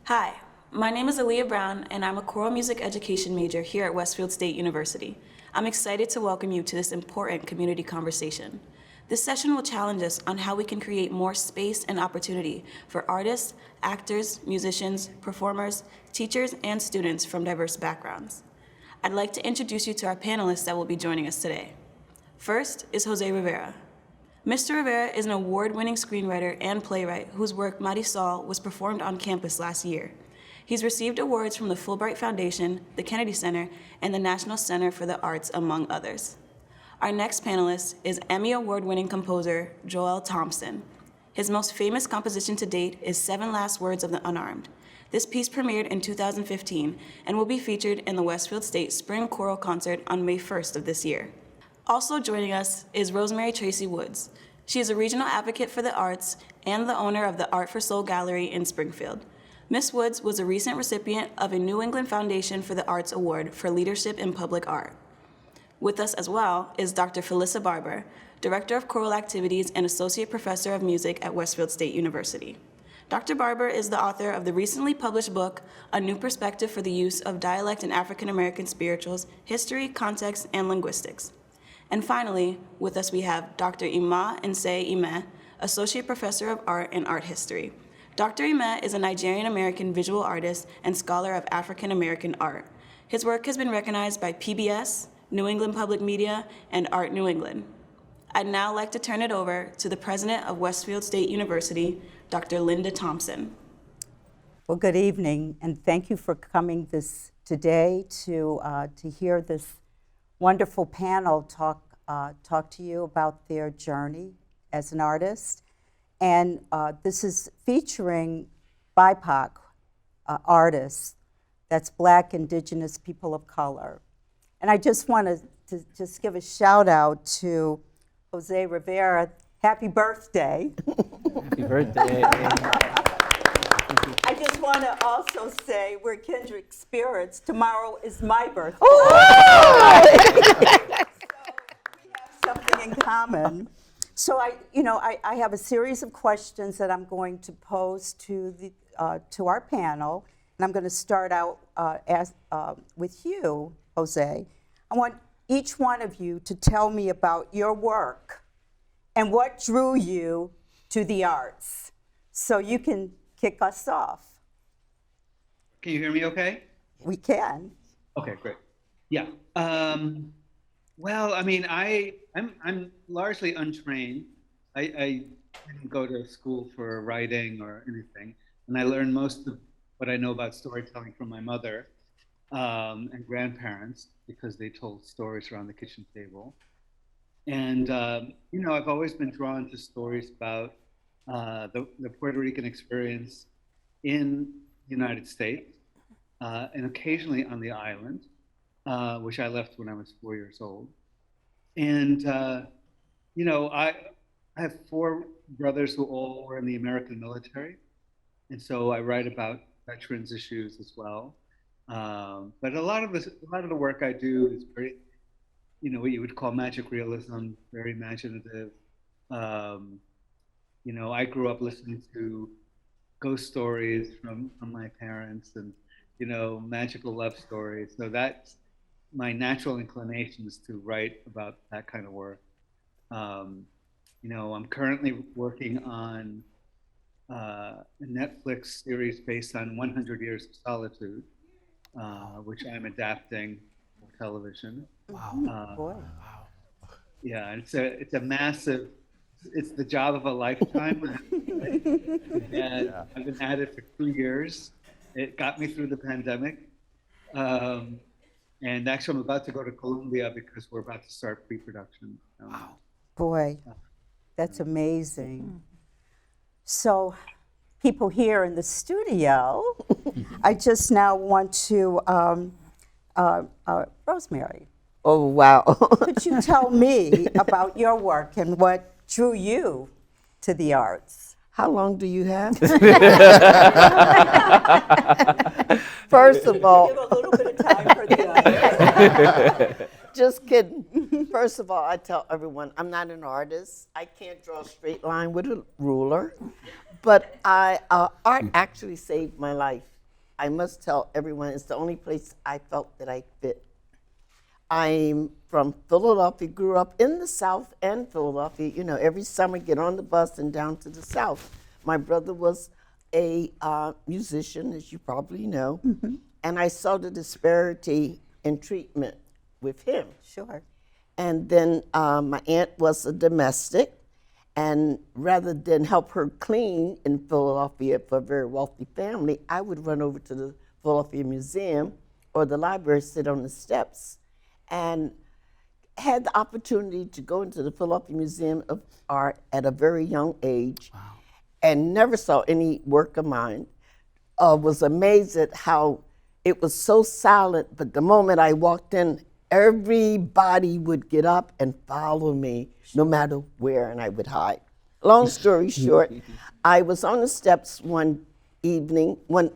Hi, my name is Aaliyah Brown, and I'm a choral music education major here at Westfield State University. I'm excited to welcome you to this important community conversation. This session will challenge us on how we can create more space and opportunity for artists, actors, musicians, performers, teachers, and students from diverse backgrounds. I'd like to introduce you to our panelists that will be joining us today. First is Jose Rivera. Mr. Rivera is an award-winning screenwriter and playwright whose work Marisol was performed on campus last year. He's received awards from the Fulbright Foundation, the Kennedy Center, and the National Center for the Arts, among others. Our next panelist is Emmy Award-winning composer Joel Thompson. His most famous composition to date is Seven Last Words of the Unarmed. This piece premiered in 2015 and will be featured in the Westfield State Spring Choral Concert on May 1st of this year. Also joining us is Rosemary Tracy Woods. She is a regional advocate for the arts and the owner of the Art for Soul Gallery in Springfield. Ms. Woods was a recent recipient of a New England Foundation for the Arts Award for Leadership in Public Art. With us as well is Dr. Felicia Barber, Director of Choral Activities and Associate Professor of Music at Westfield State University. Dr. Barber is the author of the recently published book, A New Perspective for the Use of Dialect in African American Spirituals, History, Context, and Linguistics. And finally, with us we have Dr. Imeh, Associate Professor of Art and Art History. Dr. Imeh is a Nigerian-American visual artist and scholar of African American art. His work has been recognized by PBS, New England Public Media, and Art New England. I'd now like to turn it over to the president of Westfield State University, Dr. Linda Thompson. Well, good evening, and thank you for coming today to hear this wonderful panel talk to you about their journey as an artist. And this is featuring BIPOC artists, that's Black, Indigenous, people of color. And I just want to just give a shout out to Jose Rivera. Happy birthday. Happy birthday. I just want to also say we're kindred spirits. Tomorrow is my birthday. Oh! So we have something in common. So I have a series of questions that I'm going to pose to our panel, and I'm going to start out with you, Jose. I want each one of you to tell me about your work and what drew you to the arts. So you can kick us off. Can you hear me okay? We can. Okay, great. Yeah. Well, I mean, I'm largely untrained. I didn't go to school for writing or anything, and I learned most of what I know about storytelling from my mother and grandparents because they told stories around the kitchen table. And I've always been drawn to stories about the Puerto Rican experience in the United States and occasionally on the island, which I left when I was 4 years old. And, I have four brothers who all were in the American military. And so I write about veterans issues as well. But a lot of the work I do is very, what you would call magic realism, very imaginative. I grew up listening to ghost stories from my parents and, magical love stories. So that's my natural inclination is to write about that kind of work. I'm currently working on a Netflix series based on 100 Years of Solitude, which I'm adapting for television. Wow. Boy. Wow. Yeah, it's a massive, it's the job of a lifetime. And I've been at it for 2 years. It got me through the pandemic. And actually I'm about to go to Colombia because we're about to start pre-production. Wow. Boy, that's amazing. So people here in the studio, I just now want to, Rosemary, Oh, wow. could you tell me about your work and what drew you to the arts? How long do you have? First of all, Give a little bit of time for the others. just kidding. First of all, I tell everyone I'm not an artist. I can't draw a straight line with a ruler. But art actually saved my life. I must tell everyone, it's the only place I felt that I fit. I'm from Philadelphia, grew up in the South and Philadelphia. You know, every summer get on the bus and down to the South. My brother was a musician, as you probably know, and I saw the disparity in treatment with him. Sure. And then my aunt was a domestic, and rather than help her clean in Philadelphia for a very wealthy family, I would run over to the Philadelphia Museum or the library, sit on the steps, and had the opportunity to go into the Philadelphia Museum of Art at a very young age. Wow. And never saw any work of mine. Was amazed at how it was so silent, but the moment I walked in, everybody would get up and follow me, no matter where, and I would hide. Long story short, I was on the steps one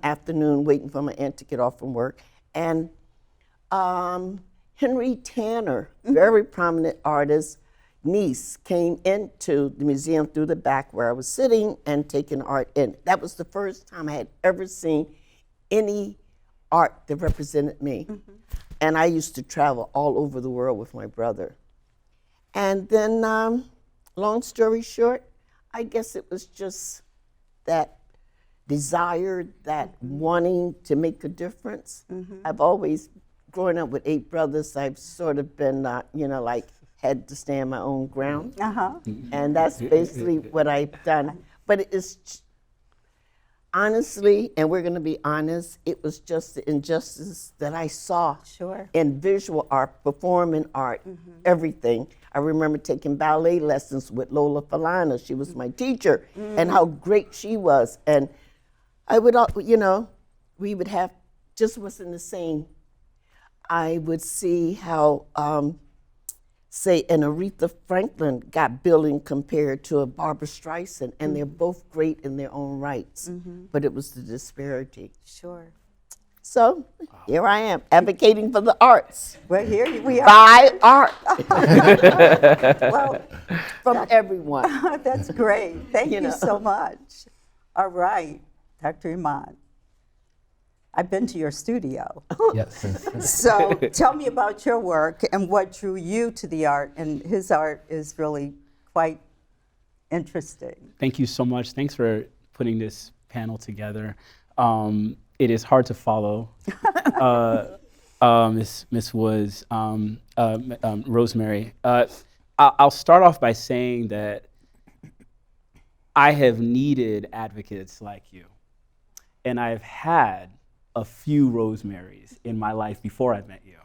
afternoon, waiting for my aunt to get off from work, and Henry Tanner, very prominent artist, niece, came into the museum through the back where I was sitting and taking art in. That was the first time I had ever seen any art that represented me. And I used to travel all over the world with my brother. And then, long story short, I guess it was just that desire, that wanting to make a difference. I've always, growing up with 8 brothers, I've sort of been, like, had to stand my own ground. And that's basically what I've done. But it's honestly, and we're going to be honest, it was just the injustice that I saw in visual art, performing art, everything. I remember taking ballet lessons with Lola Falana. She was my teacher, and how great she was. And I would, we would have, just wasn't the same. I would see how, say, an Aretha Franklin got billing compared to a Barber Streisand, and they're both great in their own rights, but it was the disparity. Sure. So here I am, advocating for the arts. Well, here we are. Buy art Well, from everyone. that's great. Thank you so much. All right, Dr. Imeh. I've been to your studio. Yes. So tell me about your work and what drew you to the art. And his art is really quite interesting. Thank you so much. Thanks for putting this panel together. It is hard to follow. Miss Woods, Rosemary. I'll start off by saying that I have needed advocates like you. And I've had a few Rosemarys in my life before I met you.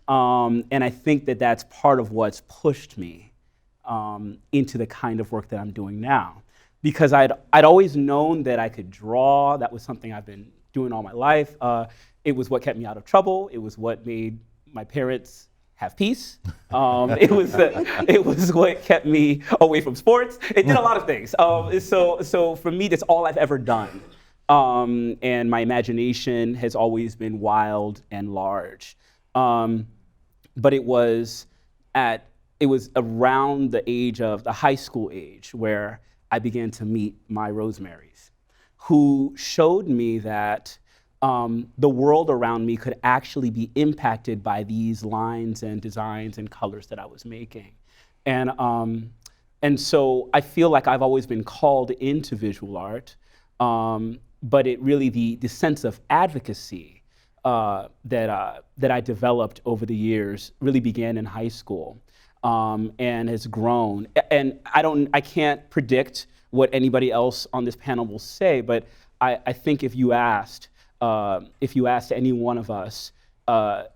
And I think that that's part of what's pushed me into the kind of work that I'm doing now. Because I'd always known that I could draw. That was something I've been doing all my life. It was what kept me out of trouble. It was what made my parents have peace. It was what kept me away from sports. It did a lot of things. So for me, that's all I've ever done. And my imagination has always been wild and large. But it was around the age of the high school age where I began to meet my Rosemarys, who showed me that the world around me could actually be impacted by these lines and designs and colors that I was making. And so I feel like I've always been called into visual art. But it really, the sense of advocacy that I developed over the years really began in high school and has grown. And I can't predict what anybody else on this panel will say, but I think if you asked any one of us, to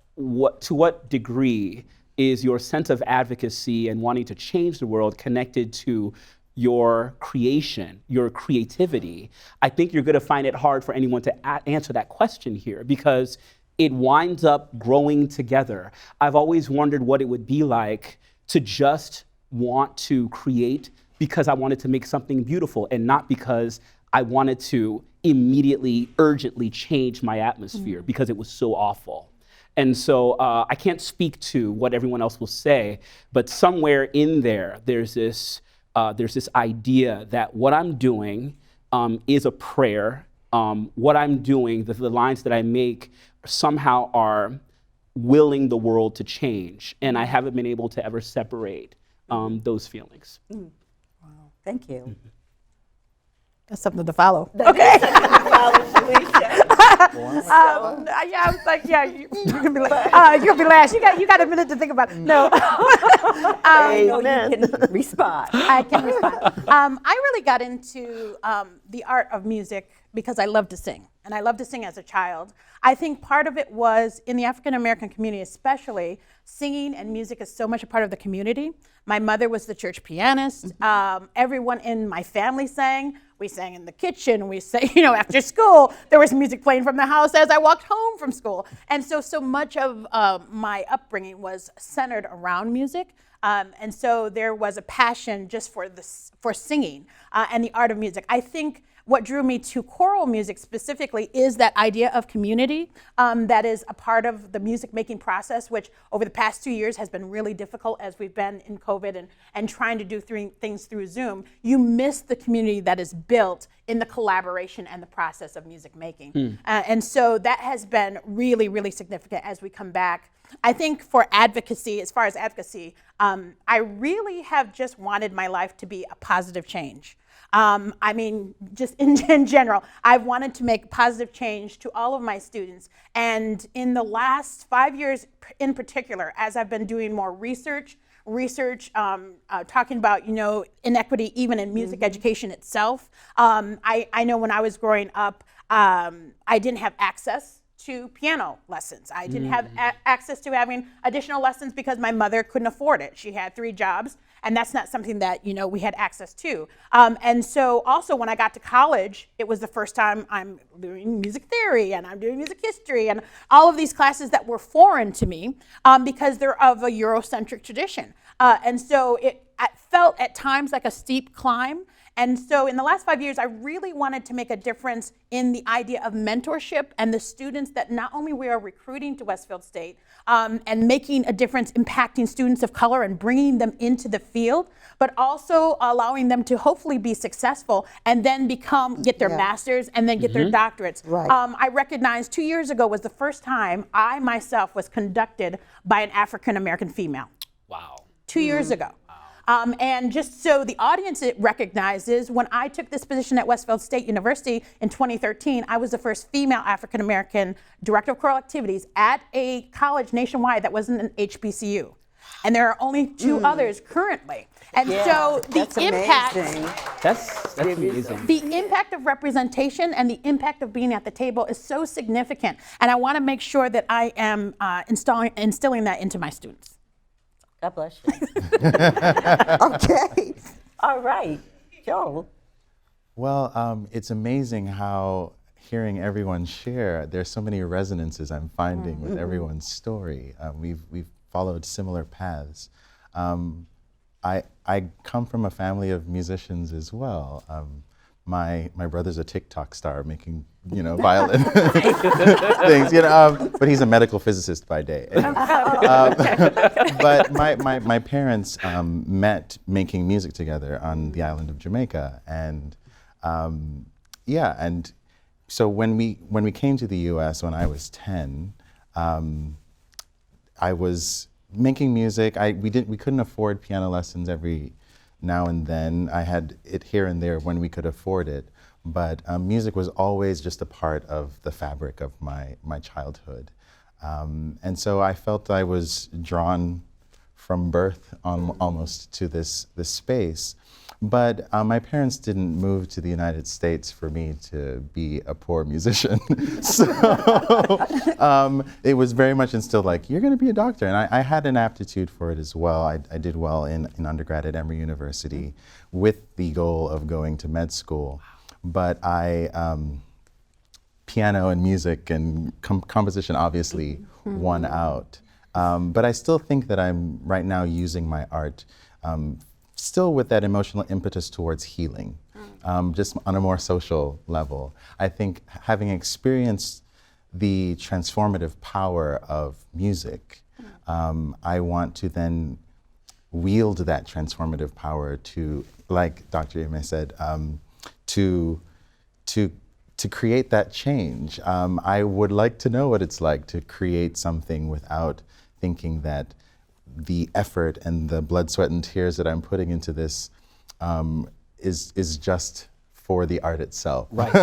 what degree is your sense of advocacy and wanting to change the world connected to your creation, your creativity, I think you're going to find it hard for anyone to answer that question here because it winds up growing together. I've always wondered what it would be like to just want to create because I wanted to make something beautiful and not because I wanted to immediately, urgently change my atmosphere because it was so awful. And so I can't speak to what everyone else will say, but somewhere in there, there's this idea that what I'm doing is a prayer what I'm doing, the lines that I make somehow are willing the world to change. And I haven't been able to ever separate those feelings. Thank you. That's something to follow. Okay. Felicia. Yeah, I was like, yeah, you're gonna be like, you're gonna be last. You got a minute to think about it. No. I know you can respond. I can respond. I really got into the art of music because I love to sing, and I loved to sing as a child. I think part of it was in the African American community, especially, singing and music is so much a part of the community. My mother was the church pianist. Everyone in my family sang. We sang in the kitchen. We sang, after school, there was music playing from the house as I walked home from school. And so much of my upbringing was centered around music. And so there was a passion just for singing and the art of music. I think what drew me to choral music specifically is that idea of community that is a part of the music making process, which over the past 2 years has been really difficult as we've been in COVID and trying to do things through Zoom. You miss the community that is built in the collaboration and the process of music making. And so that has been really, really significant as we come back. I think for advocacy, as far as advocacy, I really have just wanted my life to be a positive change. I mean, just in general, I've wanted to make positive change to all of my students. And in the last 5 years in particular, as I've been doing more research, talking about, inequity even in music education itself. I know when I was growing up, I didn't have access to piano lessons. I didn't have access to having additional lessons because my mother couldn't afford it. She had 3 jobs, and that's not something that we had access to. And so also when I got to college, it was the first time I'm doing music theory and I'm doing music history and all of these classes that were foreign to me because they're of a Eurocentric tradition. And so it felt at times like a steep climb. And so in the last 5 years, I really wanted to make a difference in the idea of mentorship and the students that not only we are recruiting to Westfield State and making a difference, impacting students of color and bringing them into the field, but also allowing them to hopefully be successful and then get their masters and then get their doctorates. Right. I recognized 2 years ago was the first time I myself was conducted by an African American female. Wow. 2 years ago. And just so the audience recognizes, when I took this position at Westfield State University in 2013, I was the first female African American director of choral activities at a college nationwide that wasn't an HBCU. And there are only 2 others currently. And so the impact, That's amazing. the impact of representation and the impact of being at the table is so significant. And I want to make sure that I am instilling that into my students. God bless you. Okay. All right. Joel. Well, it's amazing how hearing everyone share, there's so many resonances I'm finding with everyone's story. We've followed similar paths. I come from a family of musicians as well. My brother's a TikTok star making, violin things, but he's a medical physicist by day. But my parents met making music together on the island of Jamaica, and and so when we came to the U.S. when I was 10, I was making music. We couldn't afford piano lessons every now and then. I had it here and there when we could afford it, but music was always just a part of the fabric of my childhood. And so I felt I was drawn from birth almost to this space. But my parents didn't move to the United States for me to be a poor musician. So it was very much instilled like, you're going to be a doctor. And I had an aptitude for it as well. I did well in undergrad at Emory University with the goal of going to med school. But piano and music and composition obviously won out. But I still think that I'm right now using my art still with that emotional impetus towards healing, just on a more social level. I think having experienced the transformative power of music, I want to then wield that transformative power to, like Dr. Imeh said, to to create that change. I would like to know what it's like to create something without thinking that the effort and the blood, sweat, and tears that I'm putting into this is just for the art itself. Right.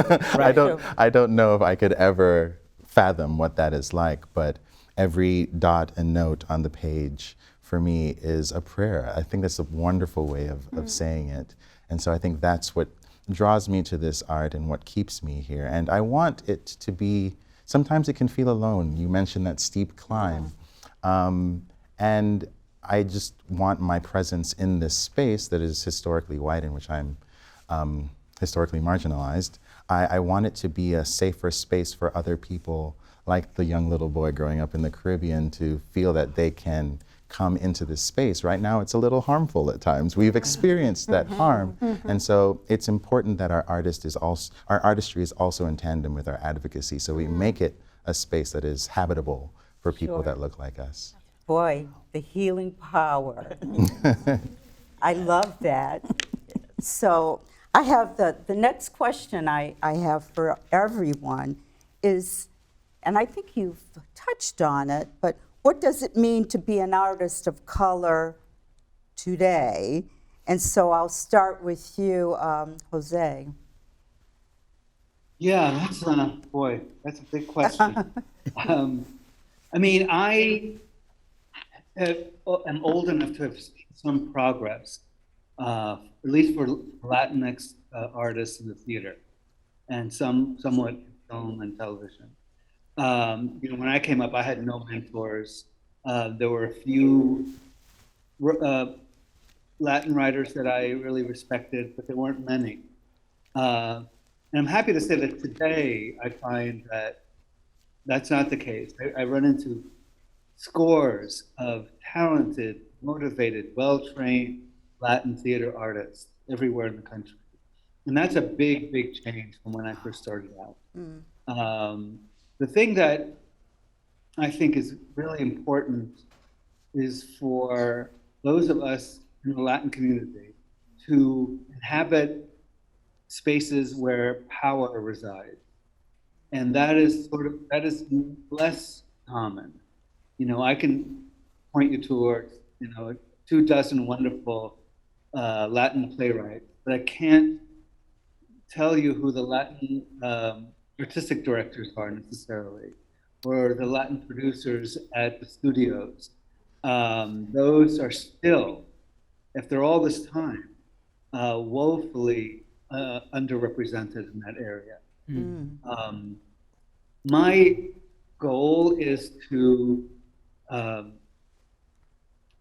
I don't know if I could ever fathom what that is like, but every dot and note on the page for me is a prayer. I think that's a wonderful way of saying it. And so I think that's what draws me to this art and what keeps me here. And I want it to be, sometimes it can feel alone. You mentioned that steep climb. And I just want my presence in this space that is historically white, in which I'm historically marginalized. I want it to be a safer space for other people, like the young little boy growing up in the Caribbean, to feel that they can come into this space. Right now it's a little harmful at times. We've experienced that harm. And so it's important that our artistry is also in tandem with our advocacy, so we make it a space that is habitable for people that look like us. Boy, the healing power. I love that. So I have the next question I have for everyone is, and I think you've touched on it, but what does it mean to be an artist of color today? And so I'll start with you, Jose. Yeah, that's a big question. I mean, I am old enough to have seen some progress, at least for Latinx artists in the theater, and somewhat in film and television. When I came up, I had no mentors. There were a few Latin writers that I really respected, but there weren't many. And I'm happy to say that today I find that that's not the case. I run into scores of talented, motivated, well-trained Latin theater artists everywhere in the country. And that's a big, big change from when I first started out. The thing that I think is really important is for those of us in the Latin community to inhabit spaces where power resides. And that is less common. I can point you towards, 24 wonderful Latin playwrights, but I can't tell you who the Latin artistic directors are necessarily, or the Latin producers at the studios. Those are still, after all this time, woefully underrepresented in that area. My goal is to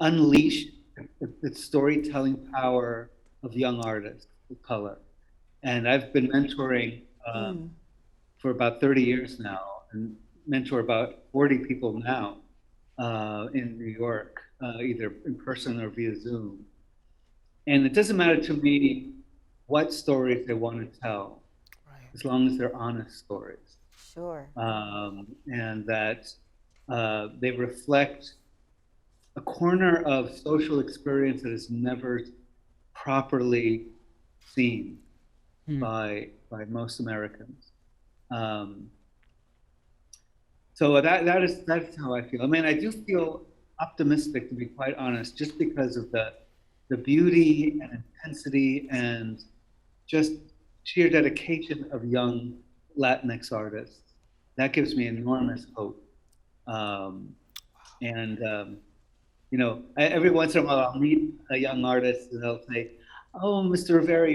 unleash the storytelling power of young artists of color. And I've been mentoring for about 30 years now, and mentor about 40 people now in New York, either in person or via Zoom. And it doesn't matter to me what stories they want to tell, as long as they're honest stories. Sure. And that they reflect a corner of social experience that is never properly seen by most Americans. So that's how I feel. I mean, I do feel optimistic, to be quite honest, just because of the beauty and intensity and just sheer dedication of young Latinx artists. That gives me enormous hope. Every once in a while I'll meet a young artist and they'll say, "Oh, Mr. Rivera,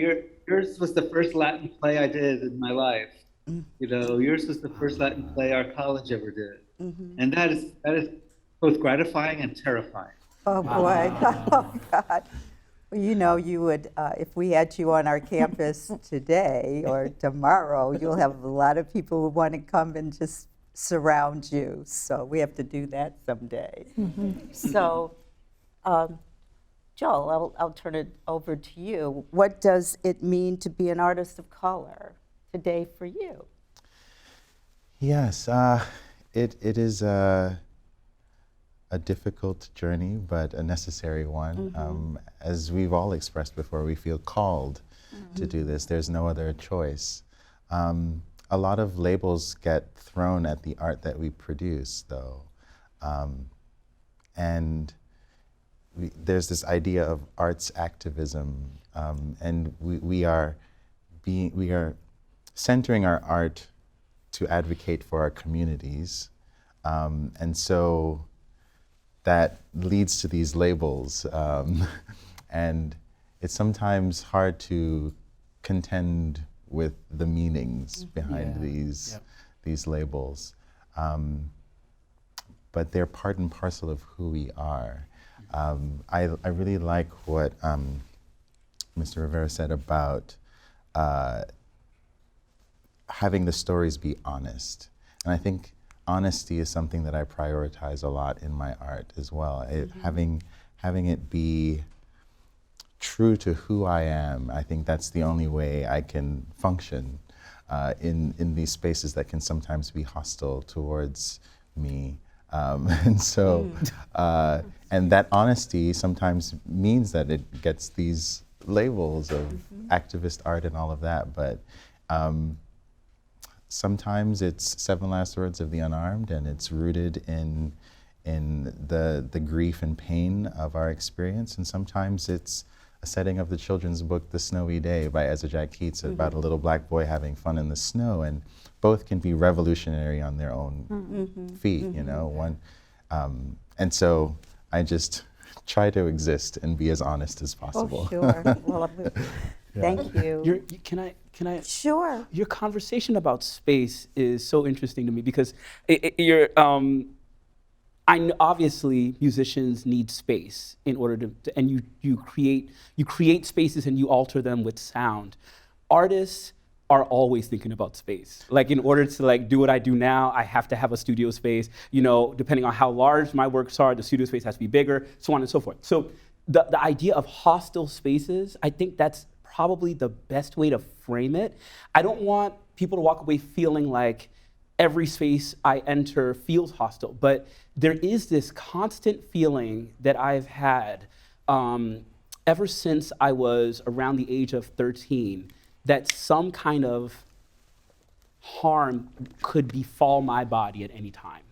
yours was the first Latin play I did in my life. Yours was the first Latin play our college ever did." And that is both gratifying and terrifying. Oh boy, oh God. Well, you would, if we had you on our campus today or tomorrow, you'll have a lot of people who want to come and just surround you. So we have to do that someday. So, Joel, I'll turn it over to you. What does it mean to be an artist of color today for you? Yes, it is a difficult journey, but a necessary one. As we've all expressed before, we feel called to do this. There's no other choice. a lot of labels get thrown at the art that we produce, though. And there's this idea of arts activism, and we are centering our art to advocate for our communities. And so that leads to these labels. And it's sometimes hard to contend with the meanings behind these labels. But they're part and parcel of who we are. I really like what Mr. Rivera said about having the stories be honest. And I think honesty is something that I prioritize a lot in my art as well. Having it be true to who I am, I think that's the only way I can function in these spaces that can sometimes be hostile towards me. And so, and that honesty sometimes means that it gets these labels of activist art and all of that, but sometimes it's Seven Last Words of the Unarmed, and it's rooted in the grief and pain of our experience, and sometimes it's a setting of the children's book The Snowy Day by Ezra Jack Keats about a little black boy having fun in the snow, and both can be revolutionary on their own feet, you know. And so I just try to exist and be as honest as possible. Oh, sure. Well, thank you. Can I? Sure. Your conversation about space is so interesting to me because I know obviously musicians need space in order to and you create spaces and you alter them with sound. Artists are always thinking about space. Like, in order to like do what I do now, I have to have a studio space. You know, depending on how large my works are, the studio space has to be bigger, so on and so forth. So the idea of hostile spaces, I think that's probably the best way to frame it. I don't want people to walk away feeling like every space I enter feels hostile, but there is this constant feeling that I've had ever since I was around the age of 13 that some kind of harm could befall my body at any time.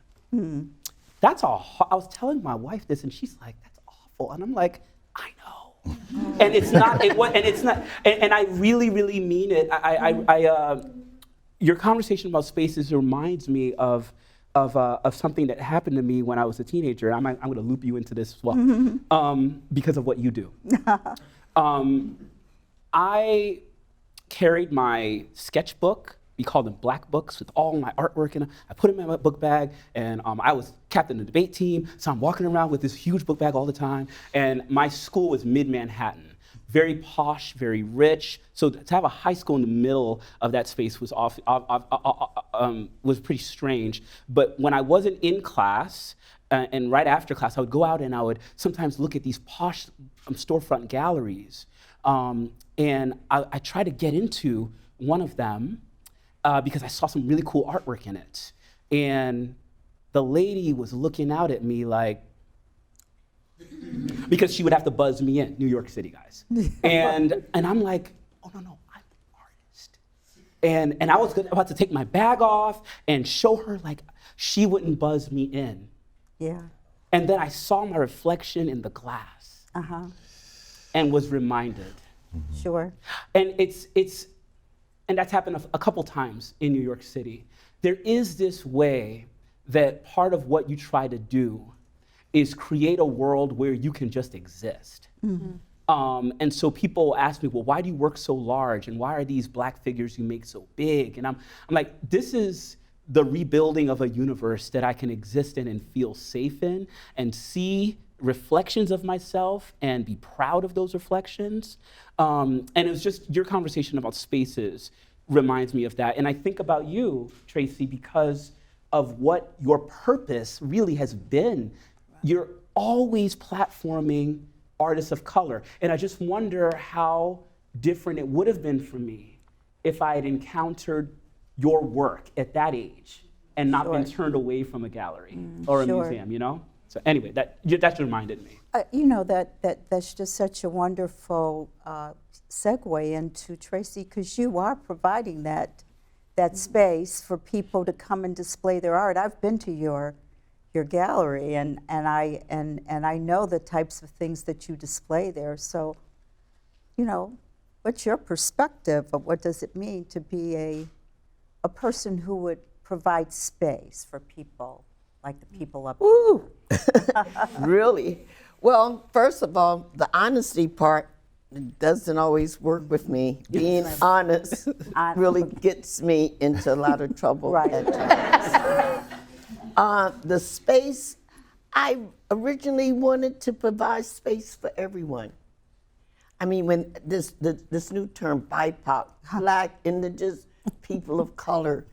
That's all. I was telling my wife this, and she's like, "That's awful," and I'm like, "I know." And it's not. And I really, really mean it. Your conversation about spaces reminds me of something that happened to me when I was a teenager. I'm going to loop you into this as well, because of what you do. I carried my sketchbook. We called them black books with all my artwork in it. I put them in my book bag, and I was captain of the debate team, so I'm walking around with this huge book bag all the time. And my school was mid-Manhattan, very posh, very rich. So to have a high school in the middle of that space was was pretty strange. But when I wasn't in class, and right after class, I would go out and I would sometimes look at these posh storefront galleries. And I tried to get into one of them because I saw some really cool artwork in it. And the lady was looking out at me like, because she would have to buzz me in, New York City guys. And I'm like, oh no, I'm an artist. And I was about to take my bag off and show her like she wouldn't buzz me in. Yeah. And then I saw my reflection in the glass and was reminded. Sure. And and that's happened a couple times in New York City. There is this way that part of what you try to do is create a world where you can just exist. And so people ask me, well, why do you work so large? And why are these black figures you make so big? And I'm like, this is the rebuilding of a universe that I can exist in and feel safe in and see reflections of myself and be proud of those reflections. And it was just your conversation about spaces reminds me of that. And I think about you, Tracy, because of what your purpose really has been. You're always platforming artists of color. And I just wonder how different it would have been for me if I had encountered your work at that age and not been turned away from a gallery or a museum, you know? So anyway, that reminded me. You know, that's just such a wonderful segue into Tracy, because you are providing that that space for people to come and display their art. I've been to your gallery, and I know the types of things that you display there. So, you know, what's your perspective of what does it mean to be a person who would provide space for people like the people up Ooh, really? Well, first of all, the honesty part doesn't always work with me. Being honest really gets me into a lot of trouble Right. at times. The space, I originally wanted to provide space for everyone. I mean, when this new term, BIPOC, Black, Indigenous, people of color,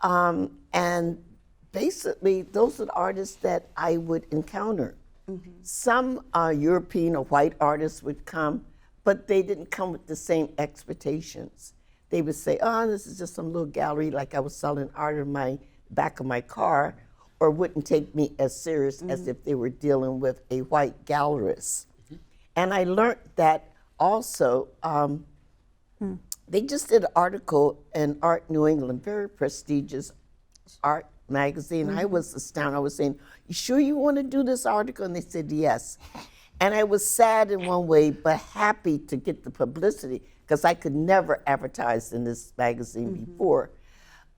and basically those are the artists that I would encounter. Some European or white artists would come, but they didn't come with the same expectations. They would say, oh, this is just some little gallery, like I was selling art in my back of my car, or wouldn't take me as serious as if they were dealing with a white gallerist. And I learned that also, they just did an article in Art New England, very prestigious art magazine. I was astounded. I was saying, you sure you want to do this article? And they said, yes. And I was sad in one way, but happy to get the publicity, because I could never advertise in this magazine before.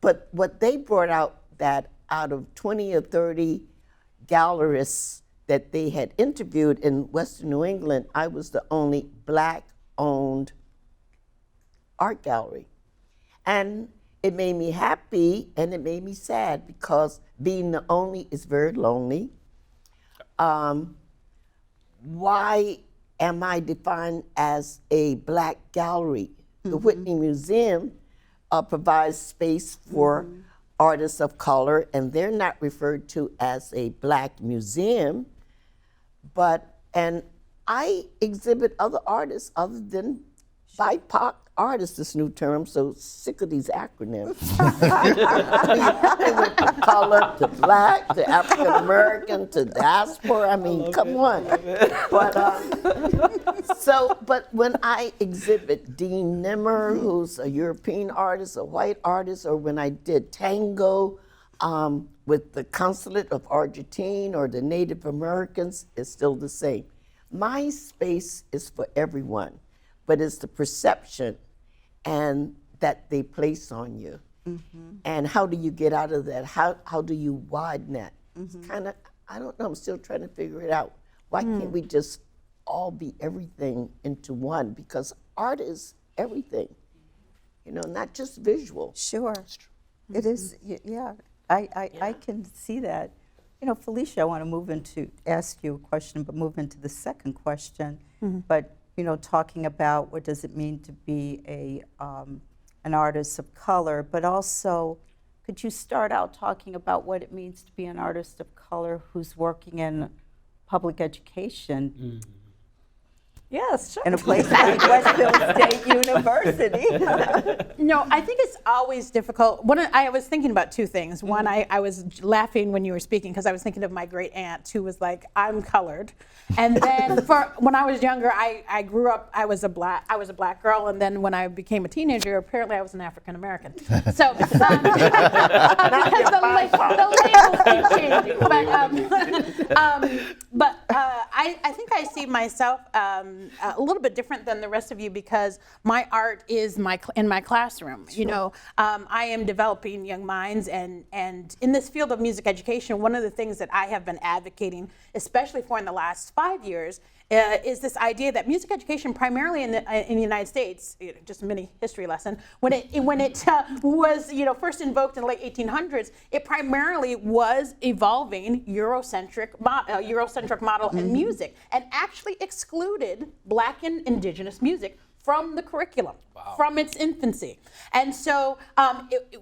But what they brought out, that out of 20 or 30 gallerists that they had interviewed in Western New England, I was the only Black-owned art gallery. And it made me happy and it made me sad, because being the only is very lonely. Why am I defined as a Black gallery? The Whitney Museum provides space for artists of color, and they're not referred to as a Black museum, and I exhibit other artists other than BIPOC artists, this new term, so sick of these acronyms. They went from color to Black to African American to diaspora. I mean, come on. But when I exhibit Dean Nimmer, who's a European artist, a white artist, or when I did tango with the Consulate of Argentina or the Native Americans, it's still the same. My space is for everyone, but it's the perception and that they place on you. And how do you get out of that? How do you widen that? It's kind of, I don't know, I'm still trying to figure it out. Why can't we just all be everything into one? Because art is everything, you know, not just visual. Sure. It is, yeah. I can see that. You know, Felicia, I want to ask you a question, but move into the second question. But, you know, talking about what does it mean to be an artist of color, but also, could you start out talking about what it means to be an artist of color who's working in public education? Yes, sure. In a place like Westfield State University. No, I think it's always difficult. I was thinking about two things. One, I was laughing when you were speaking because I was thinking of my great aunt who was like, I'm colored. And then when I was younger, I grew up, I was a black girl, and then when I became a teenager, apparently I was an African American. So because the labels keep changing. But I think I see myself a little bit different than the rest of you, because my art is in my classroom. Sure. You know, I am developing young minds, and in this field of music education, one of the things that I have been advocating, especially for in the last 5 years, is this idea that music education, primarily in the United States, just a mini history lesson, when it was first invoked in the late 1800s, it primarily was evolving Eurocentric model in music, and actually excluded Black and Indigenous music from the curriculum, from its infancy. And so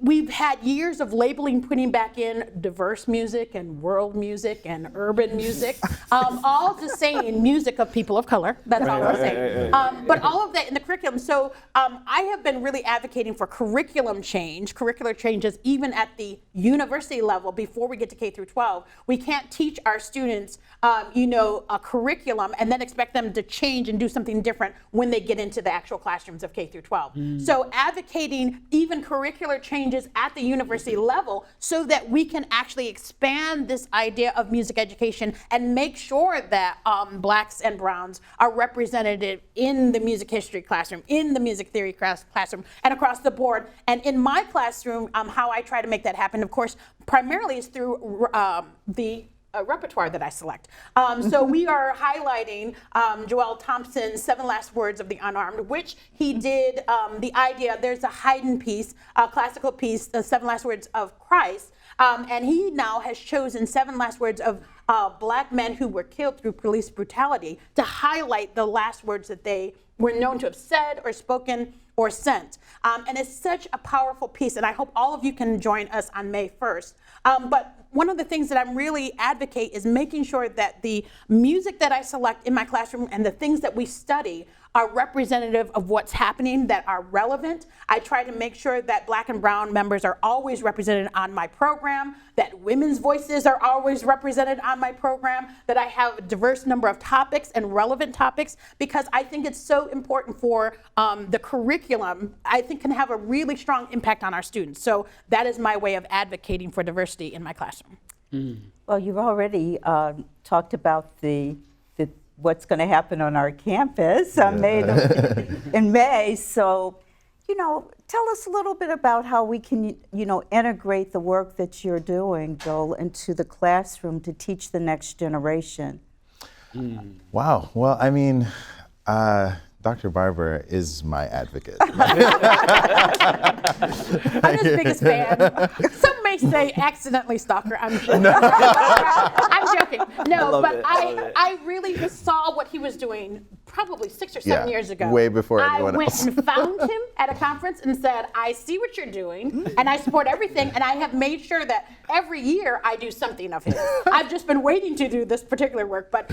we've had years of labeling, putting back in diverse music and world music and urban music, all to saying music of people of color, that's all I'm saying. But all of that in the curriculum. So I have been really advocating for curriculum change, curricular changes, even at the university level before we get to K through 12. We can't teach our students, a curriculum and then expect them to change and do something different when they get into the actual classrooms of K through 12. well. So advocating even curricular changes at the university level so that we can actually expand this idea of music education and make sure that blacks and browns are represented in the music history classroom, in the music theory classroom, and across the board. And in my classroom, how I try to make that happen, of course, primarily is through the repertoire that I select. So we are highlighting Joel Thompson's 7 Last Words of the Unarmed, which he did the idea, there's a Haydn piece, a classical piece, the 7 Last Words of Christ, and he now has chosen 7 last words of black men who were killed through police brutality to highlight the last words that they were known to have said or spoken or sent. And it's such a powerful piece, and I hope all of you can join us on May 1st. But one of the things that I'm really advocate is making sure that the music that I select in my classroom and the things that we study are representative of what's happening, that are relevant. I try to make sure that black and brown members are always represented on my program, that women's voices are always represented on my program, that I have a diverse number of topics and relevant topics, because I think it's so important for the curriculum, I think can have a really strong impact on our students. So that is my way of advocating for diversity in my classroom. Well, you've already talked about what's going to happen on our campus in May. So, tell us a little bit about how we can, integrate the work that you're doing, Joel, into the classroom to teach the next generation. Wow. Well, I mean, Dr. Barber is my advocate. I'm his biggest fan. Some may say accidentally stalker. I'm joking. I'm joking. No, but I really saw what he was doing probably 6 or 7 years ago. Way before anyone else. I went and found him at a conference and said, I see what you're doing, and I support everything, and I have made sure that every year I do something of his. I've just been waiting to do this particular work, but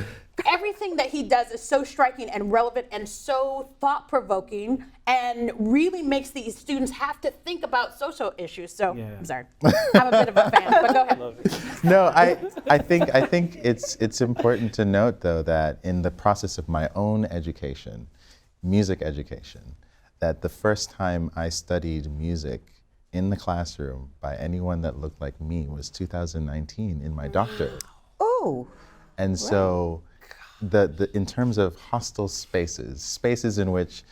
everything that he does is so striking and relevant and so thought-provoking and really makes these students have to think about social issues. So, I'm sorry. I'm a bit of a fan, but go ahead. No, I think it's important to note, though, that in the process of my own education, music education, that the first time I studied music in the classroom by anyone that looked like me was 2019 in my doctorate. Oh. And so in terms of hostile spaces in which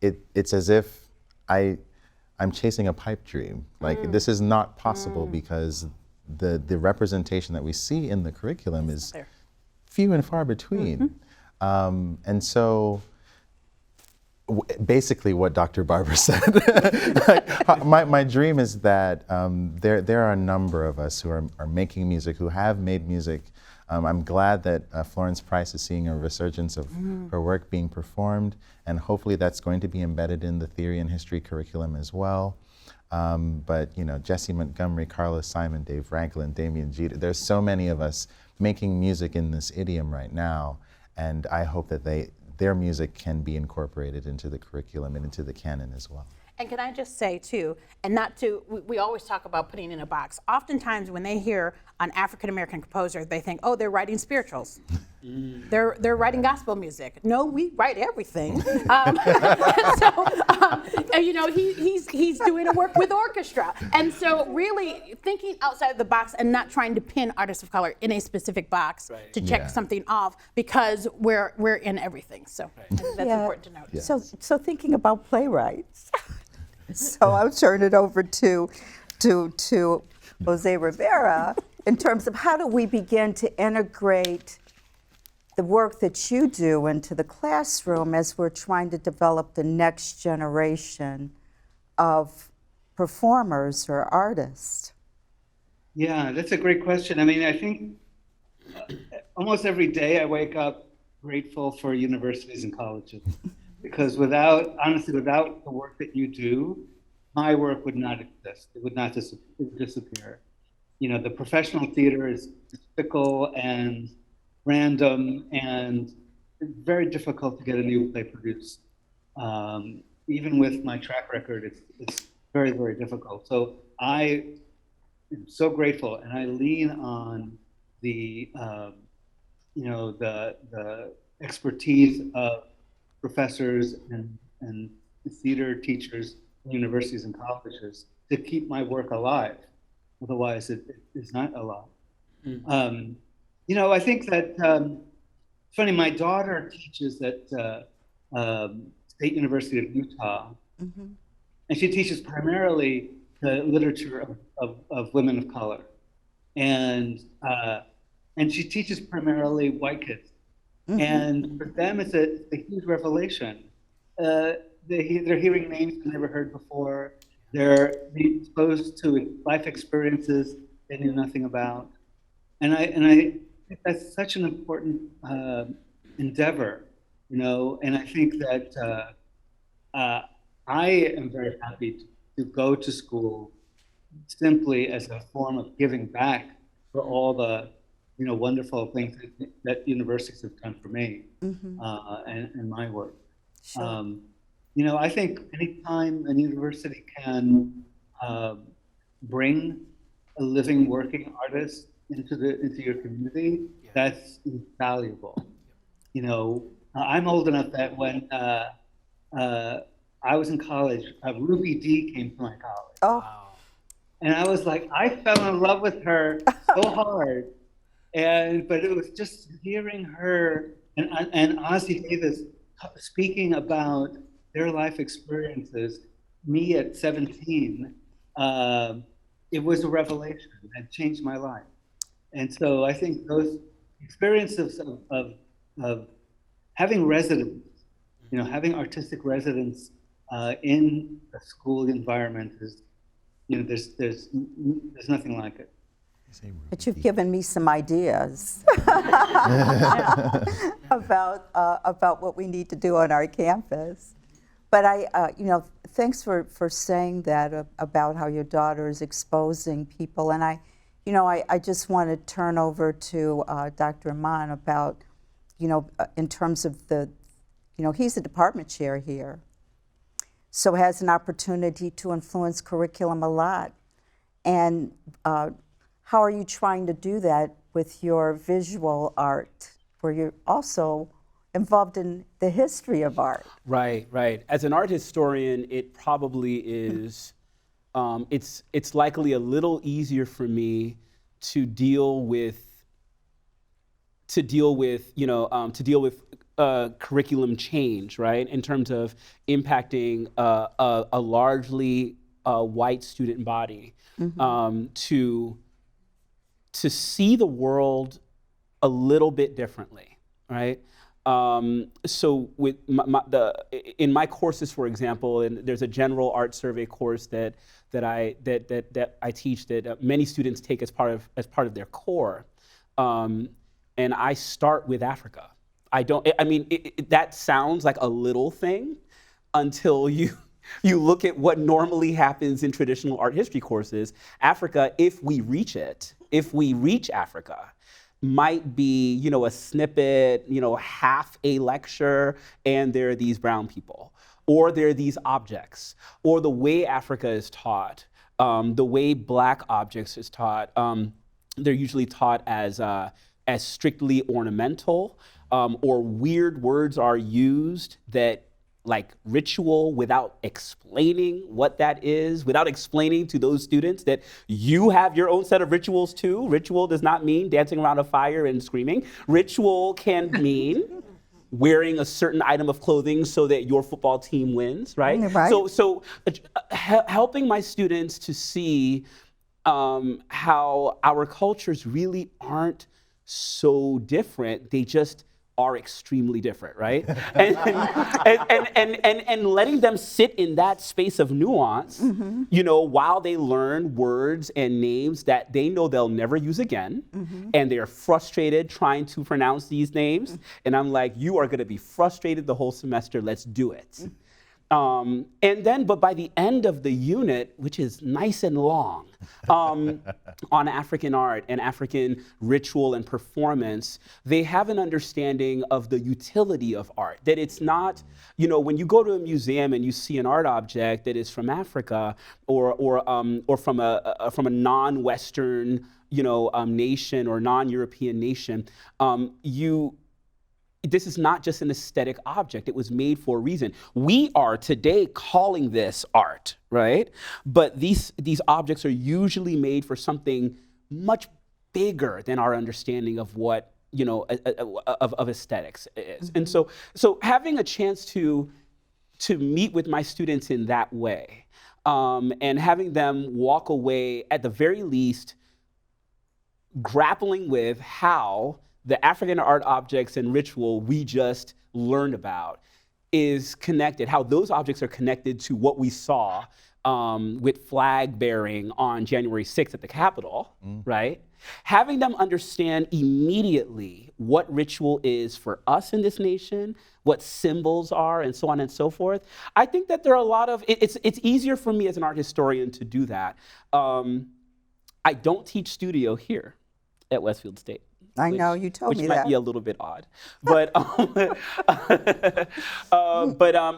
it's as if I'm chasing a pipe dream. Like this is not possible because the representation that we see in the curriculum is few and far between. And so basically what Dr. Barber said, my dream is that there are a number of us who are making music, who have made music. I'm glad that Florence Price is seeing a resurgence of her work being performed, and hopefully that's going to be embedded in the theory and history curriculum as well. But Jesse Montgomery, Carlos Simon, Dave Franklin, Damian Jeter, there's so many of us making music in this idiom right now, and I hope that their music can be incorporated into the curriculum and into the canon as well. And can I just say too, we always talk about putting in a box. Oftentimes when they hear an African-American composer, they think, oh, they're writing spirituals. They're writing gospel music. No, we write everything. He's doing a work with orchestra. And so really thinking outside of the box and not trying to pin artists of color in a specific box to check something off, because we're in everything. So that's important to note. Yeah. So thinking about playwrights. So I'll turn it over to Jose Rivera in terms of how do we begin to integrate the work that you do into the classroom as we're trying to develop the next generation of performers or artists? Yeah, that's a great question. I mean, I think almost every day I wake up grateful for universities and colleges. Because without the work that you do, my work would not exist. It would not disappear. The professional theater is fickle and random, and it's very difficult to get a new play produced. Even with my track record, it's very, very difficult. So I am so grateful, and I lean on the expertise of professors and theater teachers, universities and colleges to keep my work alive. Otherwise, it is not alive. I think that, funny, my daughter teaches at State University of Utah, and she teaches primarily the literature of women of color. And she teaches primarily white kids. And for them, it's a huge revelation. They're hearing names they've never heard before. They're being exposed to life experiences they knew nothing about. And I think that's such an important endeavor, and I think that I am very happy to go to school simply as a form of giving back for all the wonderful things that universities have done for me and my work. Sure. I think anytime a university can bring a living, working artist into your community, that's invaluable. I'm old enough that when I was in college, Ruby Dee came to my college. Oh, And I was like, I fell in love with her so hard. But it was just hearing her and Ozzie Davis speaking about their life experiences, me at 17, it was a revelation that changed my life. And so I think those experiences of having residence, having artistic residence in a school environment is, there's nothing like it. but you've given me some ideas about what we need to do on our campus. But thanks for saying that about how your daughter is exposing people. And I just want to turn over to Dr. Imeh about, in terms of he's the department chair here, so has an opportunity to influence curriculum a lot. And how are you trying to do that with your visual art, where you're also involved in the history of art? Right. As an art historian, it probably is, it's likely a little easier for me to deal with curriculum change, right? In terms of impacting a largely white student body, to see the world a little bit differently, right? So with in my courses, for example, and there's a general art survey course that I teach that many students take as part of their core, and I start with Africa. That sounds like a little thing until you look at what normally happens in traditional art history courses. Africa, if we reach Africa, might be, a snippet, half a lecture, and there are these brown people, or there are these objects, or the way Africa is taught, the way Black objects is taught. They're usually taught as strictly ornamental, or weird words are used that, like ritual, without explaining what that is, without explaining to those students that you have your own set of rituals too. Ritual does not mean dancing around a fire and screaming. Ritual can mean wearing a certain item of clothing so that your football team wins, right? Right. So helping my students to see how our cultures really aren't so different. They just are extremely different, right? And letting them sit in that space of nuance, while they learn words and names that they know they'll never use again, and they're frustrated trying to pronounce these names. And I'm like, you are gonna be frustrated the whole semester, let's do it. But by the end of the unit, which is nice and long, on African art and African ritual and performance, they have an understanding of the utility of art. That it's not, when you go to a museum and you see an art object that is from Africa or from a non-Western, nation or non-European nation, this is not just an aesthetic object. It was made for a reason. We are today calling this art, right? But these objects are usually made for something much bigger than our understanding of what, of aesthetics is. And so having a chance to meet with my students in that way, and having them walk away at the very least grappling with how the African art objects and ritual we just learned about is connected, how those objects are connected to what we saw with flag bearing on January 6th at the Capitol, right? Having them understand immediately what ritual is for us in this nation, what symbols are, and so on and so forth. I think that there are a lot of, it's easier for me as an art historian to do that. I don't teach studio here at Westfield State. I know, you told me which that. might be a little bit odd, but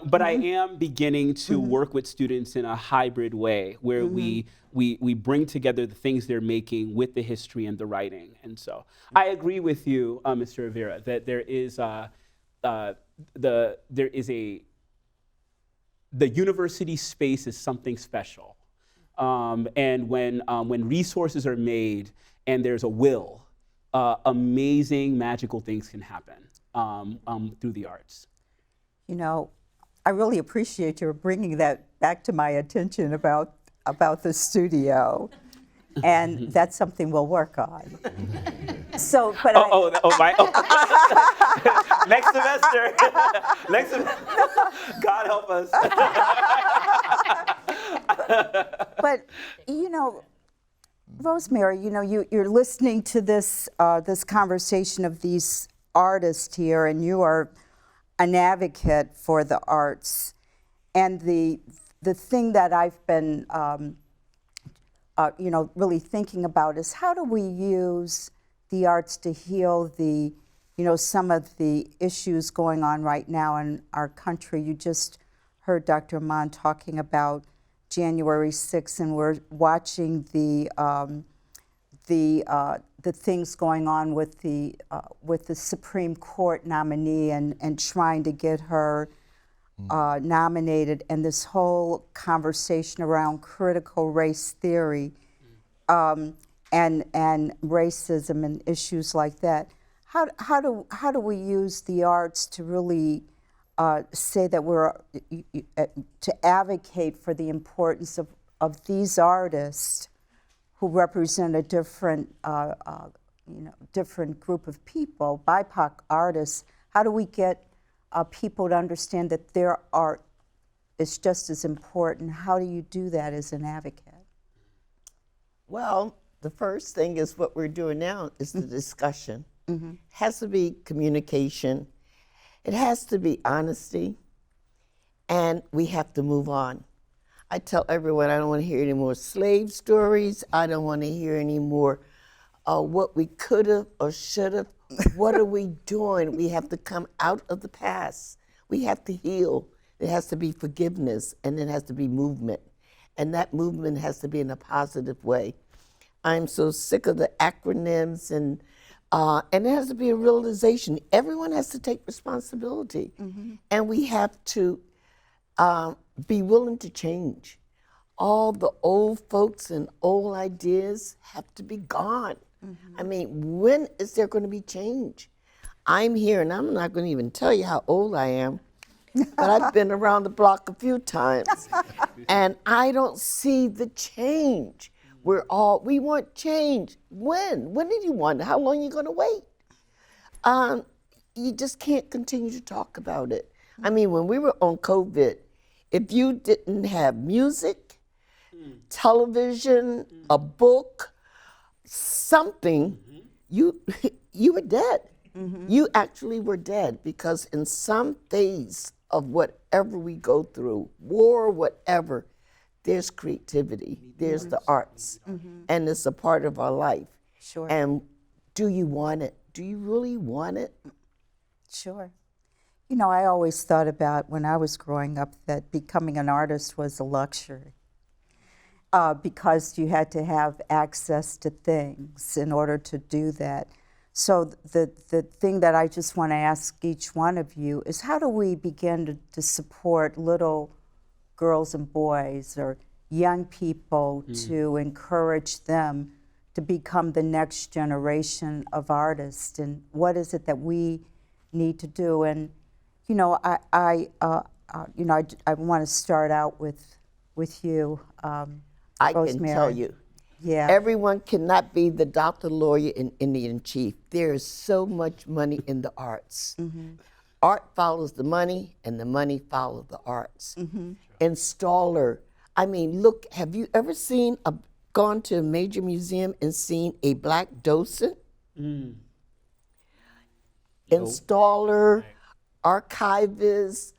but I am beginning to work with students in a hybrid way where we bring together the things they're making with the history and the writing. And so I agree with you, Mr. Rivera, that the university space is something special, and when resources are made and there's a will. Amazing, magical things can happen through the arts. I really appreciate your bringing that back to my attention about the studio, and that's something we'll work on. So, but next semester, God help us. But Rosemary, you're listening to this conversation of these artists here, and you are an advocate for the arts. And the thing that I've been, really thinking about is how do we use the arts to heal some of the issues going on right now in our country. You just heard Dr. Iman talking about January 6th, and we're watching the things going on with the Supreme Court nominee and trying to get her nominated, and this whole conversation around critical race theory and racism and issues like that. How do we use the arts to really say that we're to advocate for the importance of these artists who represent a different different group of people, BIPOC artists? How do we get people to understand that their art is just as important? How do you do that as an advocate? Well, the first thing is what we're doing now is the discussion. Has to be communication. It has to be honesty, and we have to move on. I tell everyone I don't want to hear any more slave stories. I don't want to hear any more what we could have or should have. What are we doing? We have to come out of the past. We have to heal. There has to be forgiveness, and it has to be movement. And that movement has to be in a positive way. I'm so sick of the acronyms, and it has to be a realization. Everyone has to take responsibility. And we have to be willing to change. All the old folks and old ideas have to be gone. I mean, when is there going to be change? I'm here, and I'm not going to even tell you how old I am, but I've been around the block a few times, and I don't see the change. We want change. When? When did you want it? How long are you going to wait? You just can't continue to talk about it. I mean, when we were on COVID, if you didn't have music, television, a book, something, you were dead. You actually were dead, because in some phase of whatever we go through, war, whatever, there's creativity, there's the arts, and it's a part of our life. Sure. And do you want it? Do you really want it? Sure. I always thought about when I was growing up that becoming an artist was a luxury because you had to have access to things in order to do that. So the thing that I just want to ask each one of you is, how do we begin to support little girls and boys or young people to encourage them to become the next generation of artists? And what is it that we need to do? And I want to start out with you, I Rosemary. can tell you. Yeah. Everyone cannot be the doctor, lawyer, and Indian chief. There is so much money in the arts. Art follows the money, and the money follows the arts. Installer. I mean, look, have you ever gone to a major museum and seen a black docent? Installer, archivist,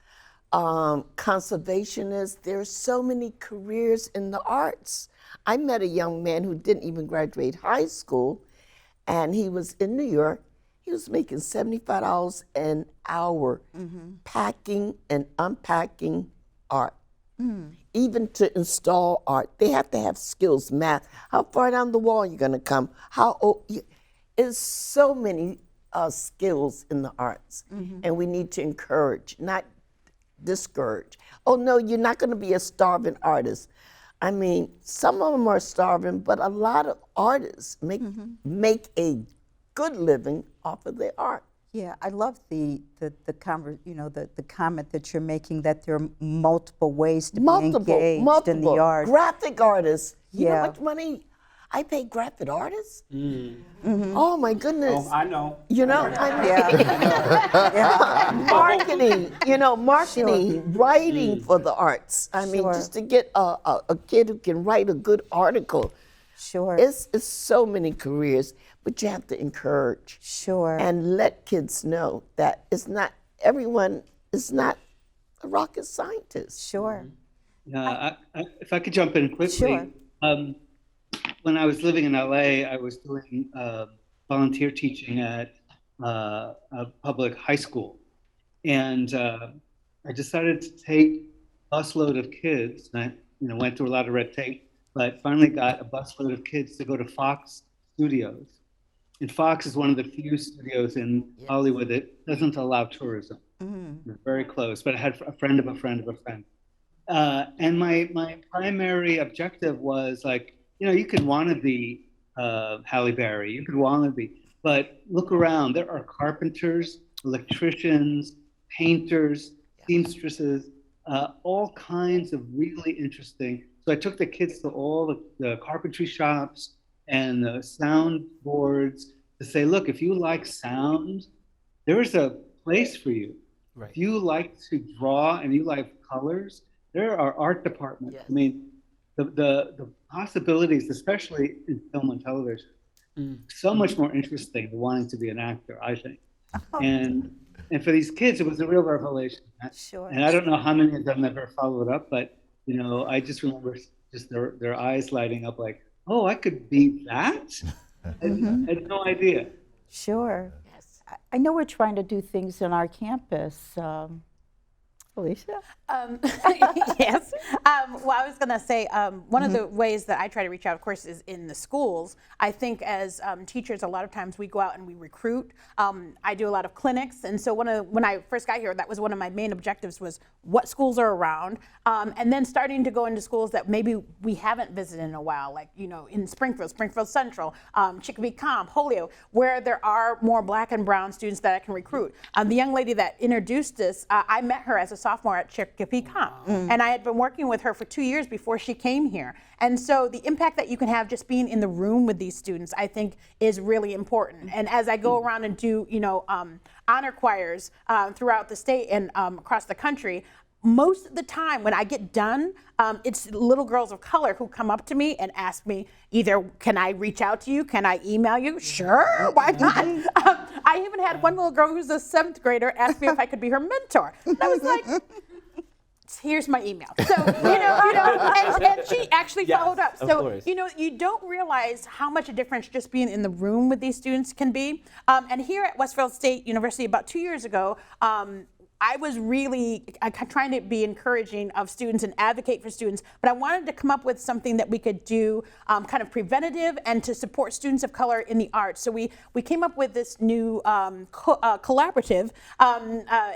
conservationist. There's so many careers in the arts. I met a young man who didn't even graduate high school, and he was in New York. He was making $75 an hour packing and unpacking art. Even to install art, they have to have skills, math. How far down the wall you're gonna come? There's so many skills in the arts, and we need to encourage, not discourage. Oh no, you're not gonna be a starving artist. I mean, some of them are starving, but a lot of artists make a good living off of their art. Yeah, I love the comment that you're making, that there are multiple ways to be engaged in the art. Graphic artists. You know Yeah. how much money I pay graphic artists? Oh my goodness. Oh, I know. You know, I mean, Yeah. marketing, writing for the arts. I mean, Sure. just to get a kid who can write a good article. Sure. It's so many careers, but you have to encourage. Sure. And let kids know that everyone is not a rocket scientist. Sure. If I could jump in quickly. Sure. When I was living in LA, I was doing volunteer teaching at a public high school. And I decided to take a busload of kids. And I went through a lot of red tape, but finally got a busload of kids to go to Fox Studios. And Fox is one of the few studios in Hollywood that doesn't allow tourism. They're very close, but I had a friend of a friend of a friend. And my primary objective was like, you could want to be Halle Berry, you could want to be, but look around. There are carpenters, electricians, painters, seamstresses, all kinds of really interesting. So I took the kids to all the carpentry shops and the sound boards to say, look, if you like sound, there is a place for you. Right. If you like to draw and you like colors, there are art departments. Yes. I mean, the possibilities, especially in film and television, so much more interesting than wanting to be an actor, I think. And for these kids, it was a real revelation. Sure. And I don't know how many of them ever followed up, but I just remember just their eyes lighting up like, oh, I could be that? I had no idea. Sure. I know we're trying to do things on our campus. Felicia? Yes. Well, I was going to say, one of the ways that I try to reach out, of course, is in the schools. I think as teachers, a lot of times we go out and we recruit. I do a lot of clinics. And so when I first got here, that was one of my main objectives, was what schools are around. And then starting to go into schools that maybe we haven't visited in a while, like, in Springfield Central, Chicopee Comp, Holyoke, where there are more black and brown students that I can recruit. The young lady that introduced us, I met her as a sophomore at Chicopee Comp. And I had been working with her for 2 years before she came here. And so the impact that you can have just being in the room with these students, I think, is really important. And as I go around and do, honor choirs throughout the state and across the country, most of the time when I get done, it's little girls of color who come up to me and ask me either, can I reach out to you? Can I email you? Sure, why not? I even had one little girl who's a 7th grader ask me if I could be her mentor. And I was like, here's my email. So, and she actually followed up. So, you don't realize how much a difference just being in the room with these students can be. And here at Westfield State University about 2 years ago, I was really trying to be encouraging of students and advocate for students, but I wanted to come up with something that we could do kind of preventative and to support students of color in the arts. So we came up with this new collaborative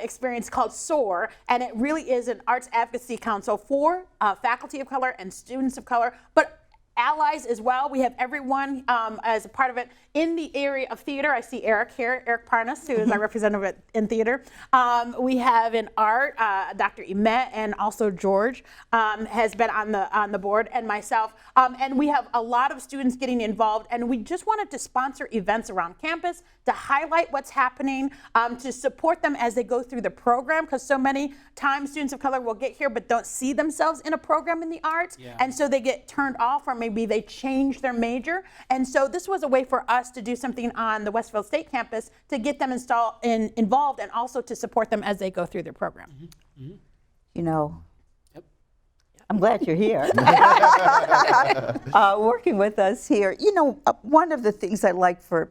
experience called SOAR, and it really is an arts advocacy council for faculty of color and students of color, but allies as well. We have everyone as a part of it in the area of theater. I see Eric here, Eric Parnas, who is our representative in theater. We have in art, Dr. Imeh, and also George has been on the board, and myself. And we have a lot of students getting involved, and we just wanted to sponsor events around campus to highlight what's happening, to support them as they go through the program, because so many times students of color will get here but don't see themselves in a program in the arts, and so they get turned off, or maybe they change their major. And so this was a way for us to do something on the Westfield State campus to get them involved and also to support them as they go through their program. You know, I'm glad you're here. Working with us here. You know, one of the things I like for,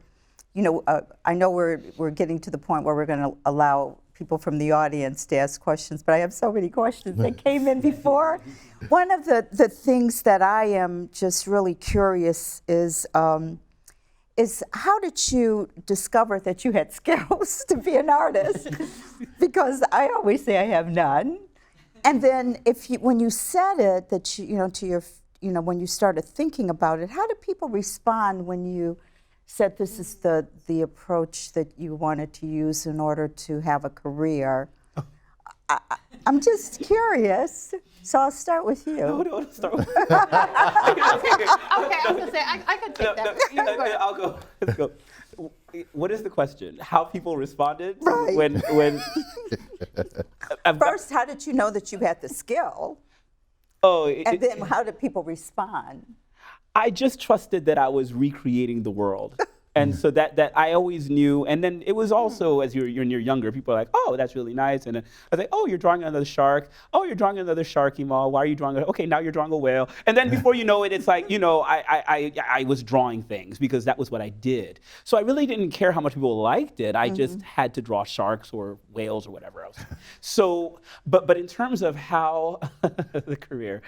you know, I know we're getting to the point where we're going to allow people from the audience to ask questions, but I have so many questions that came in before. One of the things that I am just really curious is how did you discover that you had skills to be an artist? Because I always say I have none. And then when you said it, that when you started thinking about it, how did people respond when you said this is the approach that you wanted to use in order to have a career? I'm just curious, so I'll start with you. No, start with Okay, I was gonna say, I could take that. I'll go. Let's go. What is the question? How people responded Right. when First, how did you know that you had the skill? And then how did people respond? I just trusted that I was recreating the world. And so that I always knew, and then it was also, as you're younger, people are like, oh, that's really nice. And I was like, oh, you're drawing another shark. Oh, you're drawing another shark, Imeh. Why are you drawing okay, now you're drawing a whale. And then before you know it, it's like, you know, I was drawing things because that was what I did. So I really didn't care how much people liked it. I just had to draw sharks or whales or whatever else. So, but in terms of how, the career,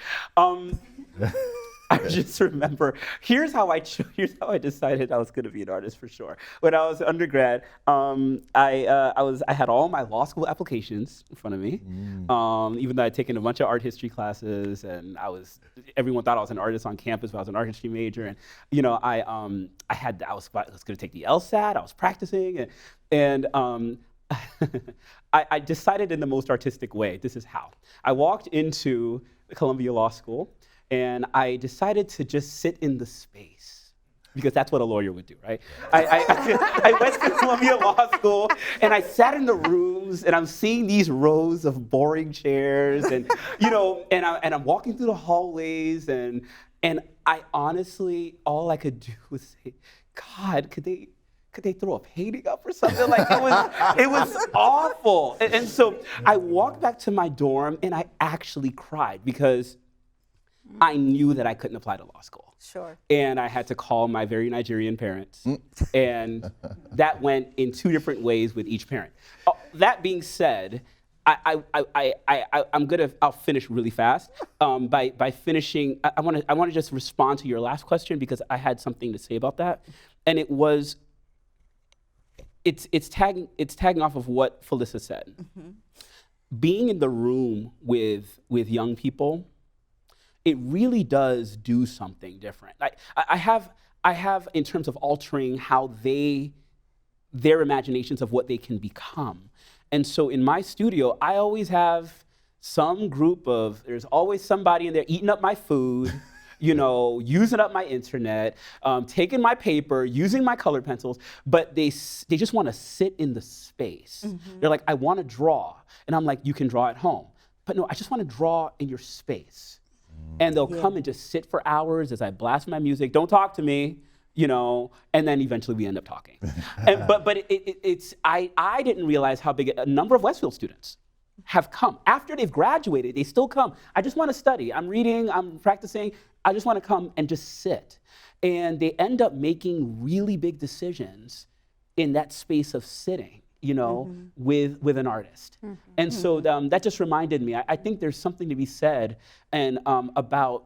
I just remember, here's how I decided I was going to be an artist for sure. When I was undergrad, I had all my law school applications in front of me, even though I'd taken a bunch of art history classes, and everyone thought I was an artist on campus, but I was an artistry major, and you know, I was going to take the LSAT. I was practicing, and I decided in the most artistic way. This is how I walked into Columbia Law School. And I decided to just sit in the space, because that's what a lawyer would do, right? I went to Columbia Law School, and I sat in the rooms, and I'm seeing these rows of boring chairs, and you know, and I'm walking through the hallways, and I honestly, all I could do was say, God, could they throw a painting up or something? Like it was awful. And so I walked back to my dorm, and I actually cried because I knew that I couldn't apply to law school. Sure. And I had to call my very Nigerian parents. And that went in two different ways with each parent. That being said, I'll finish really fast. By finishing, I want to just respond to your last question, because I had something to say about that. And it was, it's tagging off of what Felicia said. Being in the room with young people, it really does do something different. Like I have in terms of altering how their imaginations of what they can become. And so in my studio, I always have some group there's always somebody in there eating up my food, you know, using up my internet, taking my paper, using my colored pencils, but they just want to sit in the space. They're like, I want to draw. And I'm like, you can draw at home. But no, I just want to draw in your space. And they'll come and just sit for hours as I blast my music. Don't talk to me, you know, and then eventually we end up talking. But I didn't realize how big a number of Westfield students have come. After they've graduated, they still come. I just want to study. I'm reading, I'm practicing. I just want to come and just sit. And they end up making really big decisions in that space of sitting. you know, with an artist. And so that just reminded me, I think there's something to be said and about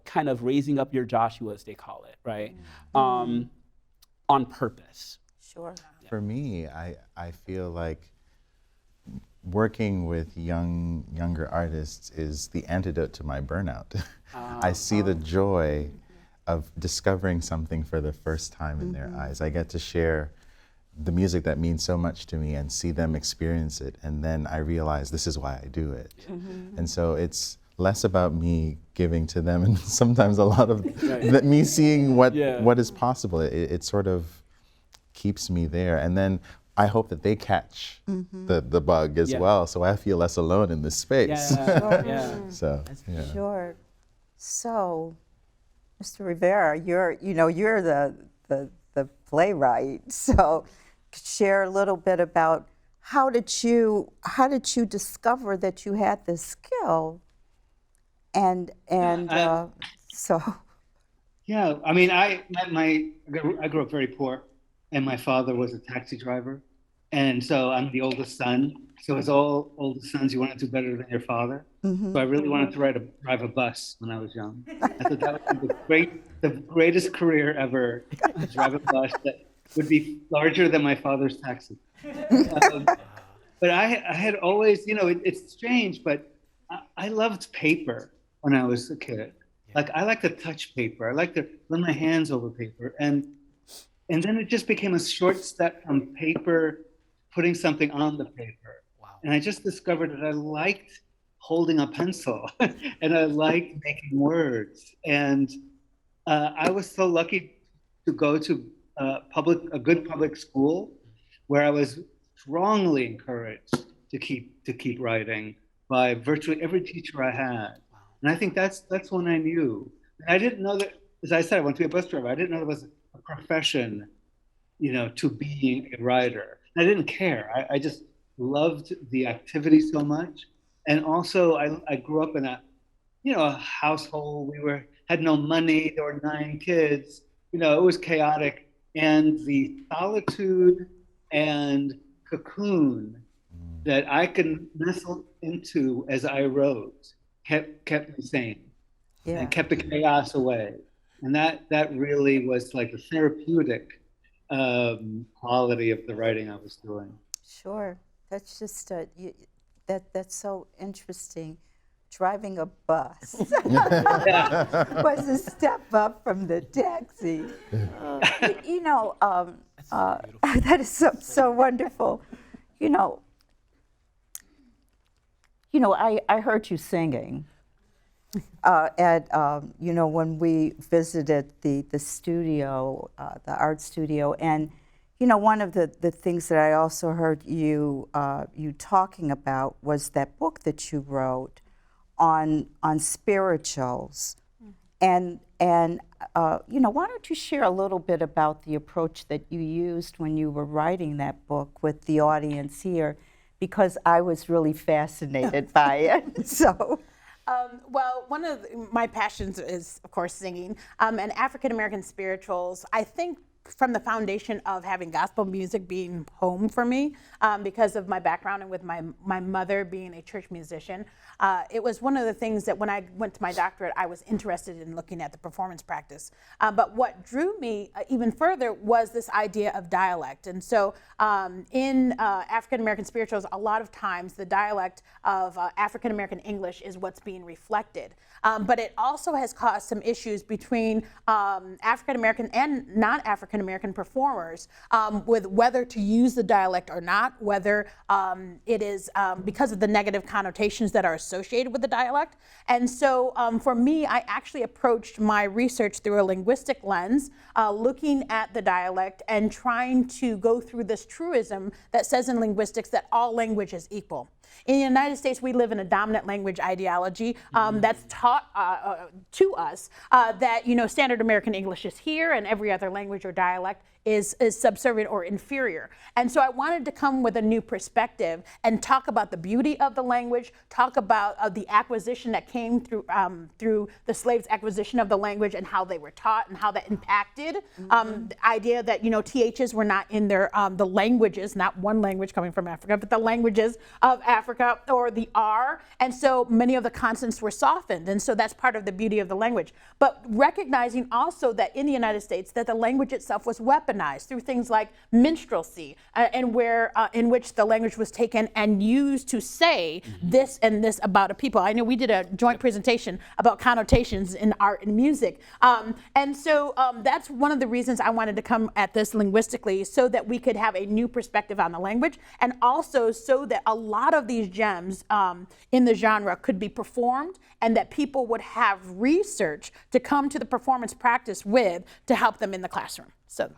kind of raising up your Joshuas, they call it, right? On purpose. Sure. For me, I feel like working with younger artists is the antidote to my burnout. I see the joy of discovering something for the first time in their eyes. I get to share the music that means so much to me and see them experience it, and then I realize this is why I do it. And so it's less about me giving to them and sometimes a lot of me seeing what is possible. It sort of keeps me there, and then I hope that they catch the bug as well, so I feel less alone in this space. So, Sure. So, Mr. Rivera, you're the playwright. So, share a little bit about how did you discover that you had this skill, and so. Yeah, I mean, I grew up very poor, and my father was a taxi driver, and so I'm the oldest son. So as all oldest sons, you want to do better than your father. So I really wanted to drive a bus when I was young. I thought that would be the greatest career ever, to drive a bus that would be larger than my father's taxi. But I had always, you know, it's strange, but I loved paper when I was a kid. Like, I like to touch paper. I like to run my hands over paper. And then it just became a short step from paper, putting something on the paper. And I just discovered that I liked holding a pencil and I liked making words. And I was so lucky to go to a good public school where I was strongly encouraged to keep writing by virtually every teacher I had. And I think that's when I knew. And I didn't know that, as I said, I wanted to be a bus driver. I didn't know there was a profession, you know, to being a writer. And I didn't care. I just loved the activity so much. And also I grew up in a household. We had no money. There were 9 kids. You know, it was chaotic. And the solitude and cocoon that I could nestle into as I wrote kept me sane and kept the chaos away. And that really was like the therapeutic quality of the writing I was doing. Sure, that's just that's so interesting. Driving a bus was a step up from the taxi. That is so wonderful. I heard you singing when we visited the studio, the art studio, and one of the things that I also heard you talking about was that book that you wrote on spirituals, and why don't you share a little bit about the approach that you used when you were writing that book with the audience here, because I was really fascinated by it. So. Well, one of my passions is, of course, singing, and African American spirituals. I think from the foundation of having gospel music being home for me, because of my background and with my mother being a church musician, it was one of the things that when I went to my doctorate, I was interested in looking at the performance practice. But what drew me even further was this idea of dialect. And so in African American spirituals, a lot of times the dialect of African American English is what's being reflected. But it also has caused some issues between African American and non-African American performers with whether to use the dialect or not, whether it is because of the negative connotations that are associated with the dialect. And so for me, I actually approached my research through a linguistic lens, looking at the dialect and trying to go through this truism that says in linguistics that all language is equal. In the United States, we live in a dominant language ideology that's taught to us that, Standard American English is here and every other language or dialect is subservient or inferior. And so I wanted to come with a new perspective and talk about the beauty of the language, talk about the acquisition that came through the slaves' acquisition of the language and how they were taught and how that impacted the idea that, you know, THs were not in their, the languages, not one language coming from Africa, but the languages of Africa, or the R. And so many of the consonants were softened. And so that's part of the beauty of the language. But recognizing also that in the United States, that the language itself was weaponized through things like minstrelsy, and where in which the language was taken and used to say this and this about a people. I know we did a joint presentation about connotations in art and music. And so that's one of the reasons I wanted to come at this linguistically, so that we could have a new perspective on the language, and also so that a lot of these gems in the genre could be performed, and that people would have research to come to the performance practice with to help them in the classroom. So.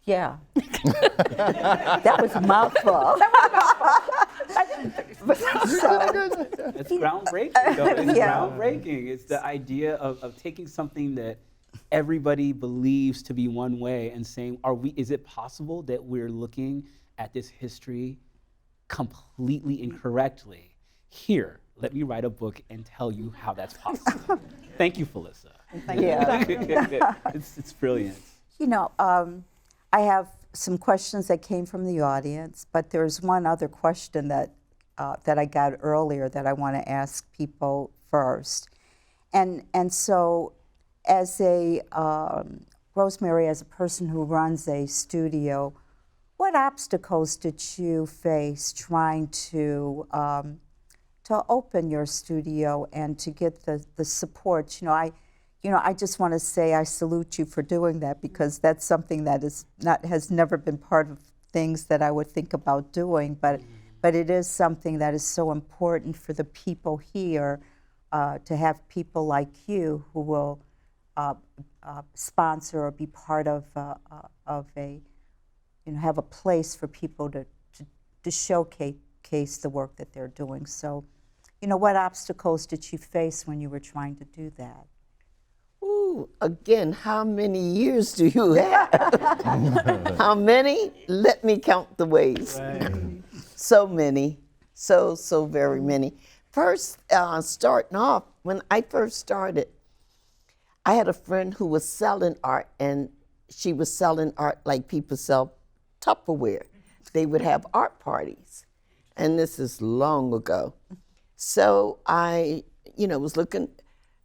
Yeah. That was a mouthful. It's groundbreaking, though. It's Yeah. groundbreaking. It's the idea of taking something that everybody believes to be one way and saying, is it possible that we're looking at this history completely incorrectly? Here, let me write a book and tell you how that's possible. Thank you, Felicia. Yeah. It's brilliant. You know, I have some questions that came from the audience, but there's one other question that I got earlier that I want to ask people first. And so, as a Rosemary, as a person who runs a studio, what obstacles did you face trying to open your studio and to get the support? I just want to say I salute you for doing that, because that's something that has never been part of things that I would think about doing, but it is something that is so important for the people here, to have people like you who will sponsor or be part of a, have a place for people to showcase the work that they're doing. So, what obstacles did you face when you were trying to do that? Ooh, again, how many years do you have? How many? Let me count the ways. Right. So many, so very many. First, starting off, when I first started, I had a friend who was selling art, and she was selling art like people sell Tupperware. They would have art parties, and this is long ago. So I, was looking.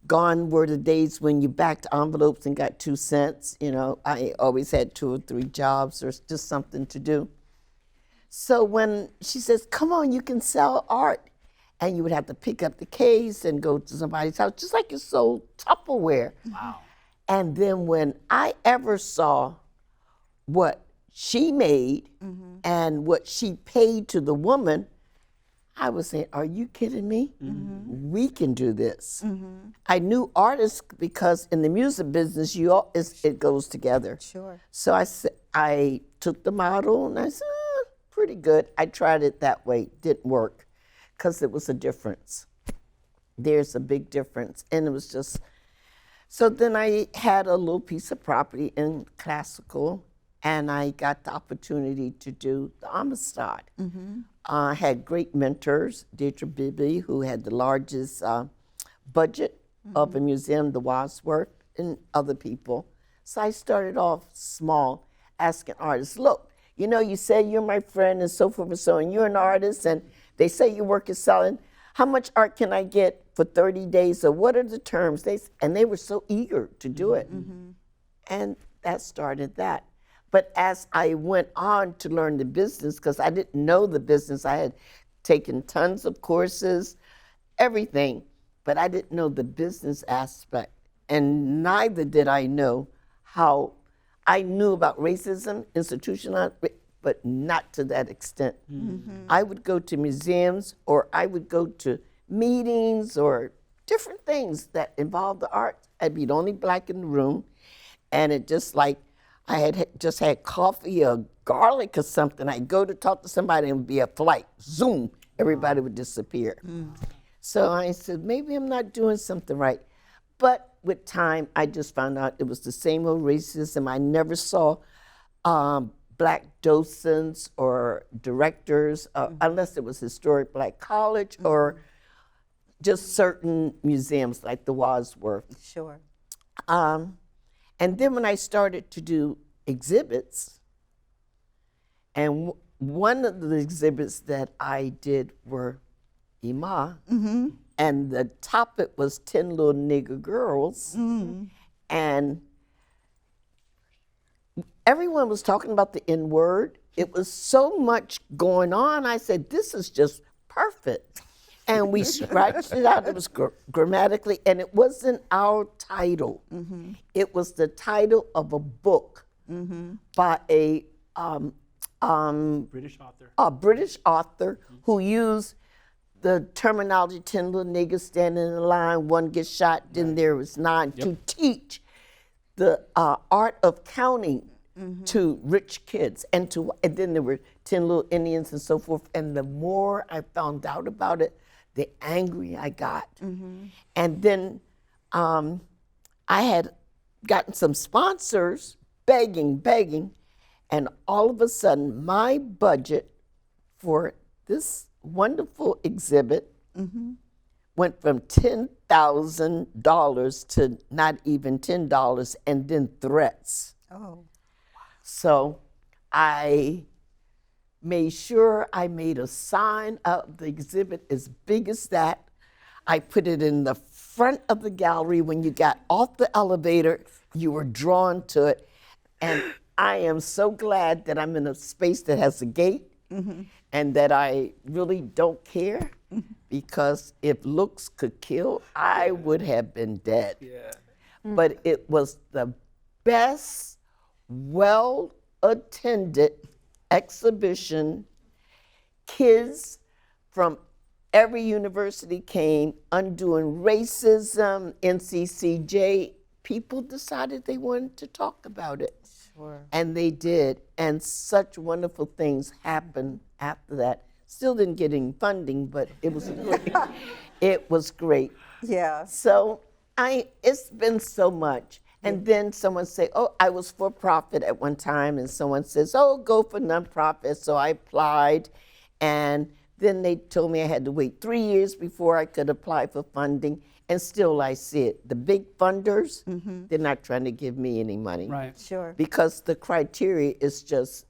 Gone were the days when you backed envelopes and got 2 cents. I always had 2 or 3 jobs or just something to do. So when she says, come on, you can sell art, and you would have to pick up the case and go to somebody's house, just like you sold Tupperware. Wow. And then when I ever saw what she made and what she paid to the woman, I was saying, are you kidding me? We can do this. I knew artists because in the music business, it goes together. Sure. So I took the model and I said, pretty good. I tried it that way. Didn't work because it was a difference. There's a big difference. And it was just, so then I had a little piece of property in classical, and I got the opportunity to do the Amistad. I had great mentors, Deidre Bibby, who had the largest budget of a museum, the Wadsworth, and other people. So I started off small, asking artists, look, you say you're my friend and so forth and so on, you're an artist, and they say your work is selling. How much art can I get for 30 days, or what are the terms? And they were so eager to do it. And that started that. But as I went on to learn the business, because I didn't know the business, I had taken tons of courses, everything, but I didn't know the business aspect. And neither did I know how, I knew about racism, institutional, but not to that extent. I would go to museums, or I would go to meetings or different things that involved the arts. I'd be the only black in the room, and it just like, I had just had coffee or garlic or something. I'd go to talk to somebody and it would be a flight. Zoom, everybody would disappear. So I said, maybe I'm not doing something right. But with time, I just found out it was the same old racism. I never saw Black docents or directors, unless it was historic Black college or just certain museums like the Wadsworth. Sure. And then when I started to do exhibits, and one of the exhibits that I did were Imeh, and the topic was 10 Little Nigger Girls, and everyone was talking about the N-word. It was so much going on. I said, this is just perfect. And we scratched it out. It was grammatically, and it wasn't our title. It was the title of a book by a British author who used the terminology 10 little niggas standing in a line, one gets shot, then there was 9, to teach the art of counting to rich kids, and then there were 10 little Indians and so forth. And the more I found out about it, the angry I got. And then I had gotten some sponsors begging, and all of a sudden my budget for this wonderful exhibit went from $10,000 to not even $10, and then threats. Oh. So I made sure I made a sign of the exhibit as big as that. I put it in the front of the gallery. When you got off the elevator, you were drawn to it. And I am so glad that I'm in a space that has a gate and that I really don't care, because if looks could kill, I would have been dead. But it was the best, well-attended exhibition. Kids from every university came, Undoing Racism, NCCJ. People decided they wanted to talk about it. Sure. And they did. And such wonderful things happened after that. Still didn't get any funding, but it was great. It was great. Yeah. So it's been so much. And then someone say, oh, I was for profit at one time, and someone says, oh, go for nonprofit. So I applied, and then they told me I had to wait 3 years before I could apply for funding, and still I see it. The big funders, they're not trying to give me any money. Right. Sure. Because the criteria is just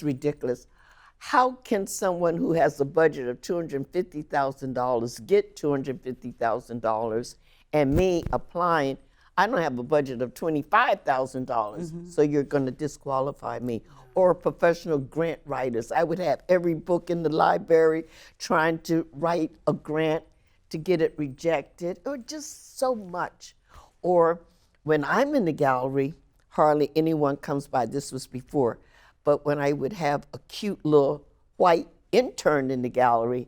ridiculous. How can someone who has a budget of $250,000 get $250,000, and me applying, I don't have a budget of $25,000, so you're going to disqualify me. Or professional grant writers. I would have every book in the library trying to write a grant to get it rejected, or just so much. Or when I'm in the gallery, hardly anyone comes by. This was before. But when I would have a cute little white intern in the gallery,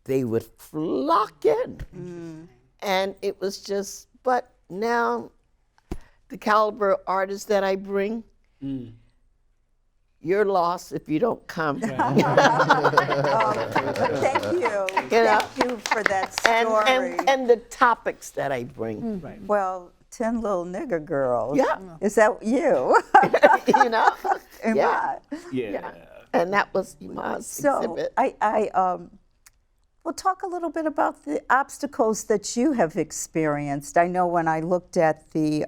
they would flock in. And it was just, but now the caliber of artists that I bring, you're lost if you don't come. Thank you. Thank you for that story. And the topics that I bring. Well, 10 Little Nigger Girls. Yeah. Is that you? You know? Imeh. Yeah. And that was Imeh's exhibit. We'll talk a little bit about the obstacles that you have experienced. I know when I looked at the,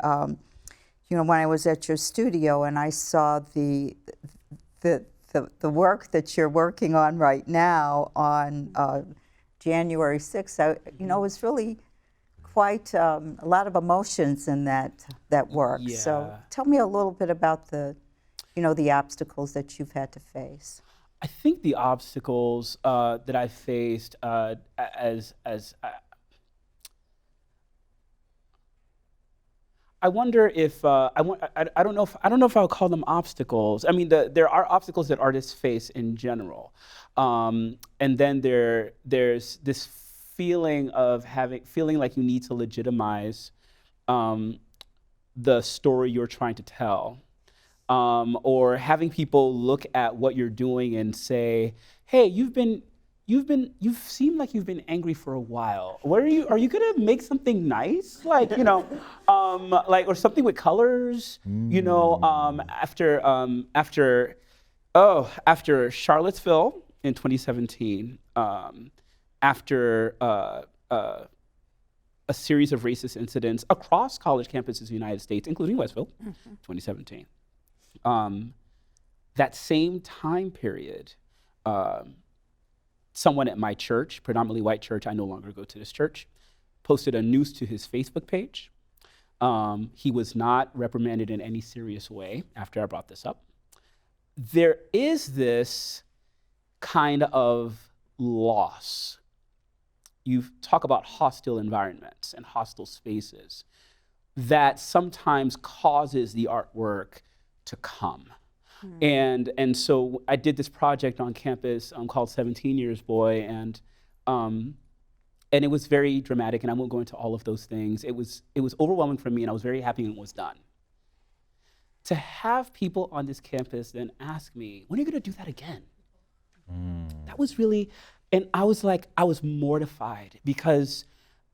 when I was at your studio and I saw the work that you're working on right now on January 6th, it was really quite a lot of emotions in that work. Yeah. So tell me a little bit about the obstacles that you've had to face. I think the obstacles that I faced I wonder if I don't know if I'll call them obstacles. I mean, there are obstacles that artists face in general, and then there's this feeling of feeling like you need to legitimize the story you're trying to tell, or having people look at what you're doing and say, "Hey, you've been you've seemed like you've been angry for a while. What are you gonna make something nice? Like, you know, like, or something with colors, you know, after Charlottesville in 2017, after a series of racist incidents across college campuses in the United States, including Westfield, 2017. That same time period, someone at my church, predominantly white church, I no longer go to this church, posted a news to his Facebook page. He was not reprimanded in any serious way after I brought this up. There is this kind of loss. You talk about hostile environments and hostile spaces that sometimes causes the artwork to come. And so I did this project on campus called 17 Years Boy, and it was very dramatic, and I won't go into all of those things. It was overwhelming for me, and I was very happy when it was done. To have people on this campus then ask me, when are you gonna do that again? That was really, and I was mortified, because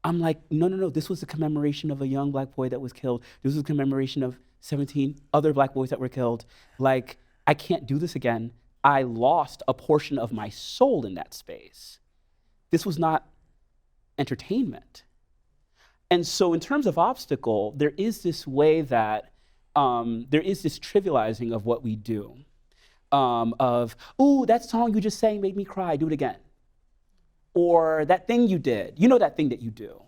I'm like, no, this was a commemoration of a young Black boy that was killed. This was a commemoration of 17 other Black boys that were killed. Like, I can't do this again. I lost a portion of my soul in that space. This was not entertainment. And so in terms of obstacle, there is this way that, there is this trivializing of what we do. Ooh, that song you just sang made me cry, do it again. Or that thing you did, you know that thing that you do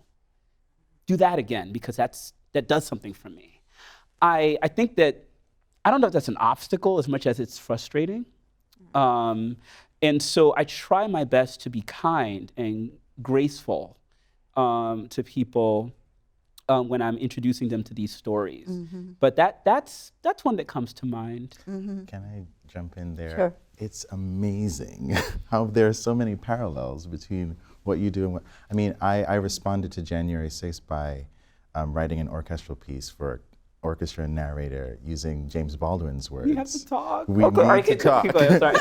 that again, because that does something for me. I think that, I don't know if that's an obstacle as much as it's frustrating. And so I try my best to be kind and graceful to people when I'm introducing them to these stories. But that's one that comes to mind. Can I jump in there? Sure. It's amazing how there are so many parallels between what you do and what, I mean, I responded to January 6th by writing an orchestral piece for orchestra and narrator using James Baldwin's words. We have to talk. We need to talk. Keep going, sorry.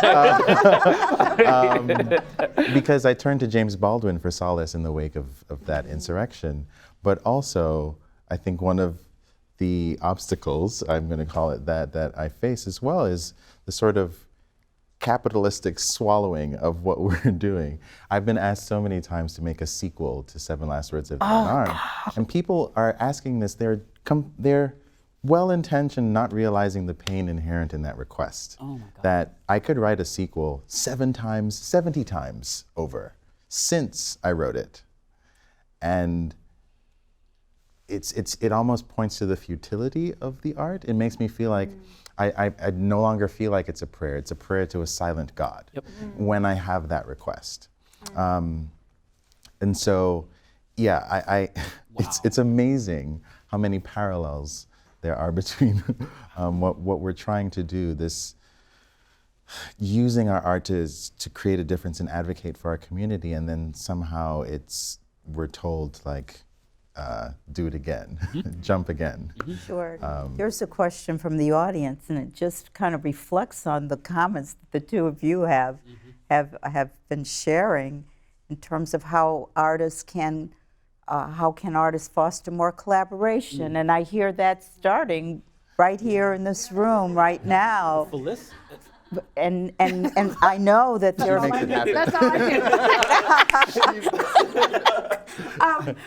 Because I turned to James Baldwin for solace in the wake of that insurrection. But also, I think one of the obstacles, I'm going to call it that I face as well, is the sort of capitalistic swallowing of what we're doing. I've been asked so many times to make a sequel to Seven Last Words of Van Arn. And people are asking this, they're well-intentioned, not realizing the pain inherent in that request. Oh my God. That I could write a sequel 70 times over since I wrote it. And it almost points to the futility of the art. It makes me feel like I no longer feel like it's a prayer. It's a prayer to a silent God when I have that request. And so, yeah, wow. It's amazing how many parallels there are between what we're trying to do, this using our art to create a difference and advocate for our community, and then somehow we're told, like, do it again, jump again. Sure. Here's a question from the audience, and it just kind of reflects on the comments that the two of you have been sharing in terms of how artists can foster more collaboration, and I hear that starting right here in this room right now. Felicia. And I know that there are. That's all I do.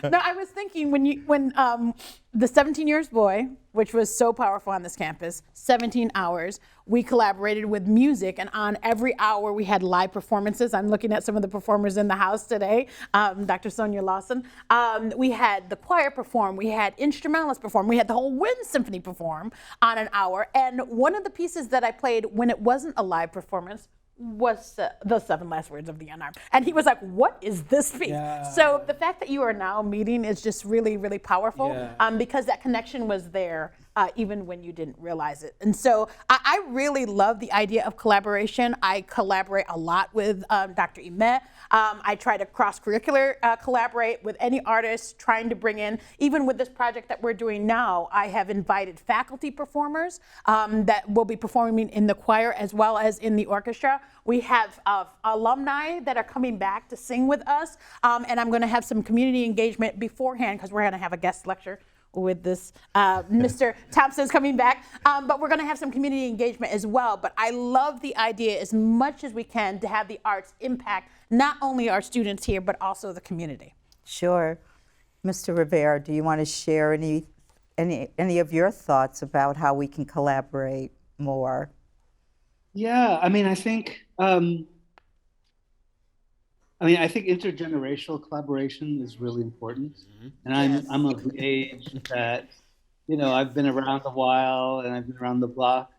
No, I was thinking when the 17 Years Boy, which was so powerful on this campus, 17 hours, we collaborated with music, and on every hour we had live performances. I'm looking at some of the performers in the house today, Dr. Sonia Lawson. We had the choir perform, we had instrumentalists perform, we had the whole wind symphony perform on an hour, and one of the pieces that I played when it wasn't a live performance was the Seven Last Words of the Unarmed. And he was like, what is this piece? Yeah. So the fact that you are now meeting is just really, really powerful, because that connection was there even when you didn't realize it. And so I really love the idea of collaboration. I collaborate a lot with Dr. Imeh. I try to cross-curricular collaborate with any artist trying to bring in, even with this project that we're doing now, I have invited faculty performers that will be performing in the choir as well as in the orchestra. We have alumni that are coming back to sing with us, and I'm going to have some community engagement beforehand because we're going to have a guest lecture with this. Mr. Thompson's coming back, but we're going to have some community engagement as well. But I love the idea as much as we can to have the arts impact not only our students here, but also the community. Sure. Mr. Rivera, do you want to share any of your thoughts about how we can collaborate more? Yeah, I mean, I think intergenerational collaboration is really important. And I'm of the age that, I've been around a while and I've been around the block,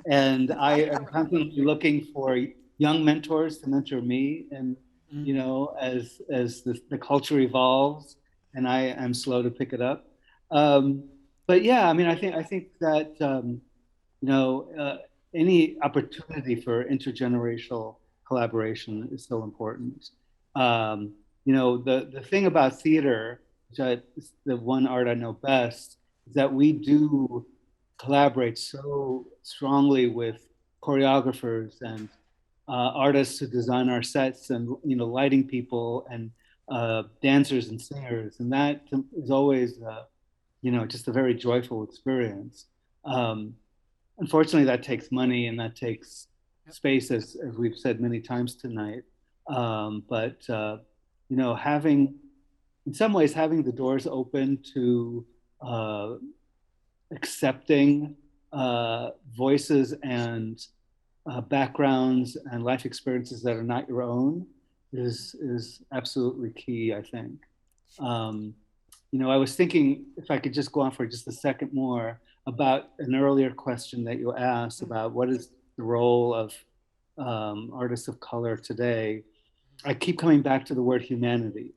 and I am constantly looking for young mentors to mentor me. And, as the culture evolves, and I am slow to pick it up. But yeah, I mean, I think that, any opportunity for intergenerational collaboration is so important. The thing about theater, which is the one art I know best, is that we do collaborate so strongly with choreographers and artists who design our sets, and lighting people, and dancers and singers, and that is always just a very joyful experience. Unfortunately, that takes money and that takes space, as we've said many times tonight. But in some ways, having the doors open to accepting voices and backgrounds and life experiences that are not your own is absolutely key, I think. I was thinking, if I could just go on for just a second more, about an earlier question that you asked about what is the role of artists of color today. I keep coming back to the word humanity.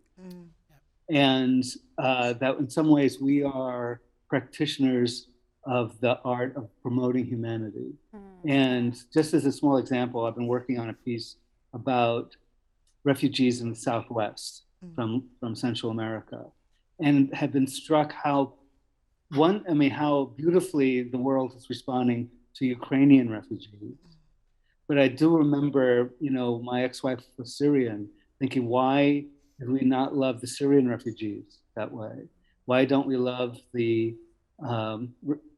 And that in some ways we are practitioners of the art of promoting humanity. And just as a small example, I've been working on a piece about refugees in the Southwest from Central America, and have been struck how beautifully the world is responding to Ukrainian refugees. But I do remember, my ex-wife was Syrian, thinking, why do we not love the Syrian refugees that way? Why don't we love the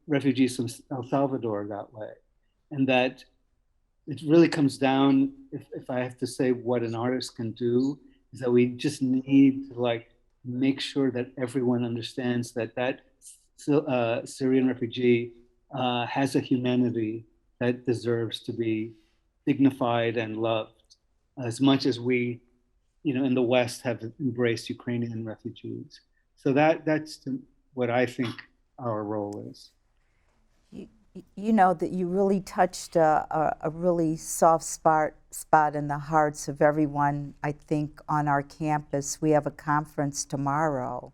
refugees from El Salvador that way? And that it really comes down, if I have to say what an artist can do, is that we just need to make sure that everyone understands that Syrian refugee has a humanity that deserves to be dignified and loved, as much as we, in the West, have embraced Ukrainian refugees. So that's what I think our role is. That you really touched a really soft spot in the hearts of everyone, I think, on our campus. We have a conference tomorrow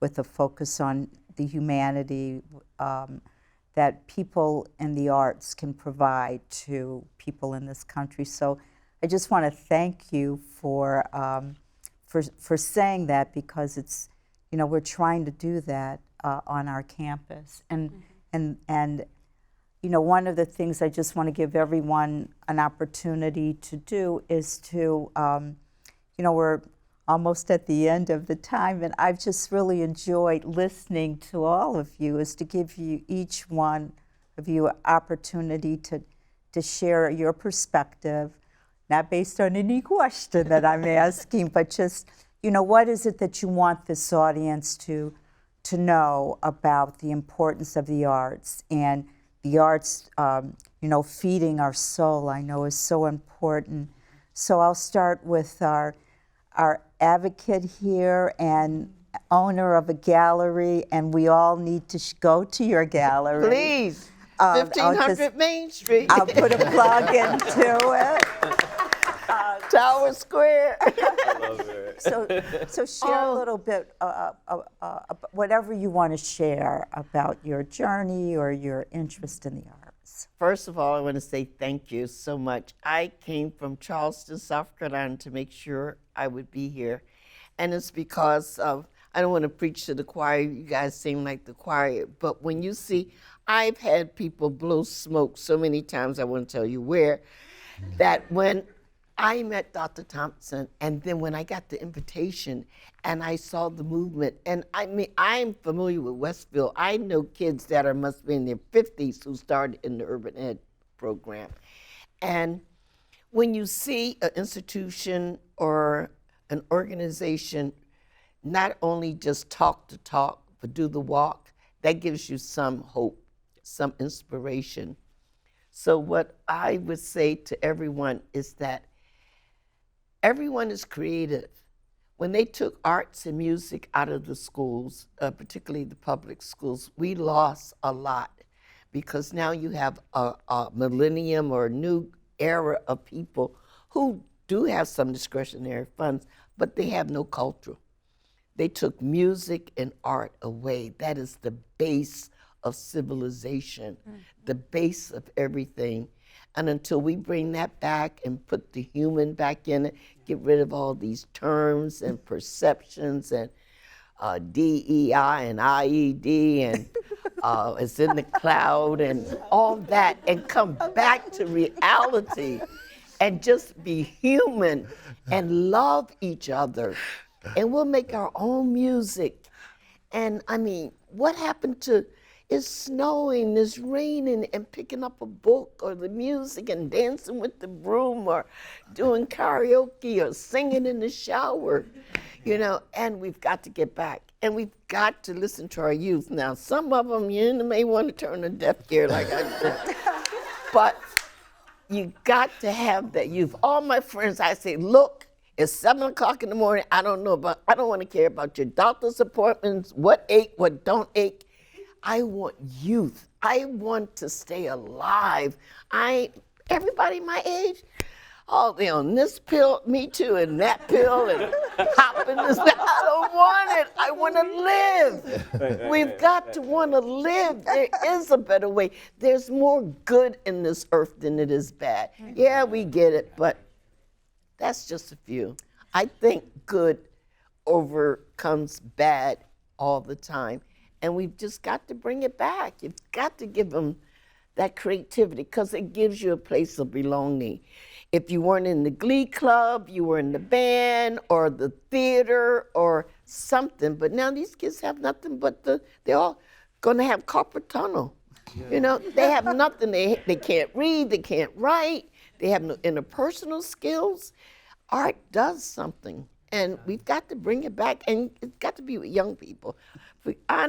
with a focus on the humanity that people in the arts can provide to people in this country. So I just want to thank you for saying that, because it's, we're trying to do that on our campus. And one of the things I just want to give everyone an opportunity to do is to, we're almost at the end of the time, and I've just really enjoyed listening to all of you, is to give you, each one of you, an opportunity to share your perspective, not based on any question that I'm asking, but just, what is it that you want this audience to know about the importance of the arts? And the arts, feeding our soul, I know is so important. So I'll start with our advocate here and owner of a gallery, and we all need to go to your gallery. Please, 1500 Main Street. I'll put a plug into it. Tower Square. So share a little bit, whatever you want to share about your journey or your interest in the arts. First of all, I want to say thank you so much. I came from Charleston, South Carolina to make sure I would be here. And it's because of, I don't want to preach to the choir, you guys seem like the choir, but when you see, I've had people blow smoke so many times, I won't tell you where, that when I met Dr. Thompson, and then when I got the invitation and I saw the movement, and I mean, I'm familiar with Westfield. I know kids that must be in their 50s who started in the Urban Ed program. And when you see an institution or an organization not only just talk the talk, but do the walk, that gives you some hope, some inspiration. So what I would say to everyone is that everyone is creative. When they took arts and music out of the schools, particularly the public schools, we lost a lot because now you have a millennium or a new era of people who do have some discretionary funds, but they have no culture. They took music and art away. That is the base of civilization, the base of everything. And until we bring that back and put the human back in it, get rid of all these terms and perceptions and DEI and IED and it's in the cloud and all that, and come back to reality and just be human and love each other. And we'll make our own music. And I mean, what happened to it's snowing, it's raining, and picking up a book or the music and dancing with the broom or doing karaoke or singing in the shower, you know, and we've got to get back. And we've got to listen to our youth. Now, some of them, you may want to turn a deaf ear like I did, but you got to have that youth. All my friends, I say, look, it's 7 o'clock in the morning, I don't want to care about your doctor's appointments, what ache, what don't ache. I want youth. I want to stay alive. Everybody my age, oh, they on this pill, me too, and that pill, and hopping this. I don't want it. I want to live. We've got to want to live. There is a better way. There's more good in this earth than it is bad. Yeah, we get it, but that's just a few. I think good overcomes bad all the time. And we've just got to bring it back. You've got to give them that creativity because it gives you a place of belonging. If you weren't in the glee club, you were in the band or the theater or something. But now these kids have nothing but they're all going to have carpal tunnel. Yeah. You know, they have nothing. They can't read, they can't write, they have no interpersonal skills. Art does something. And we've got to bring it back, and it's got to be with young people. I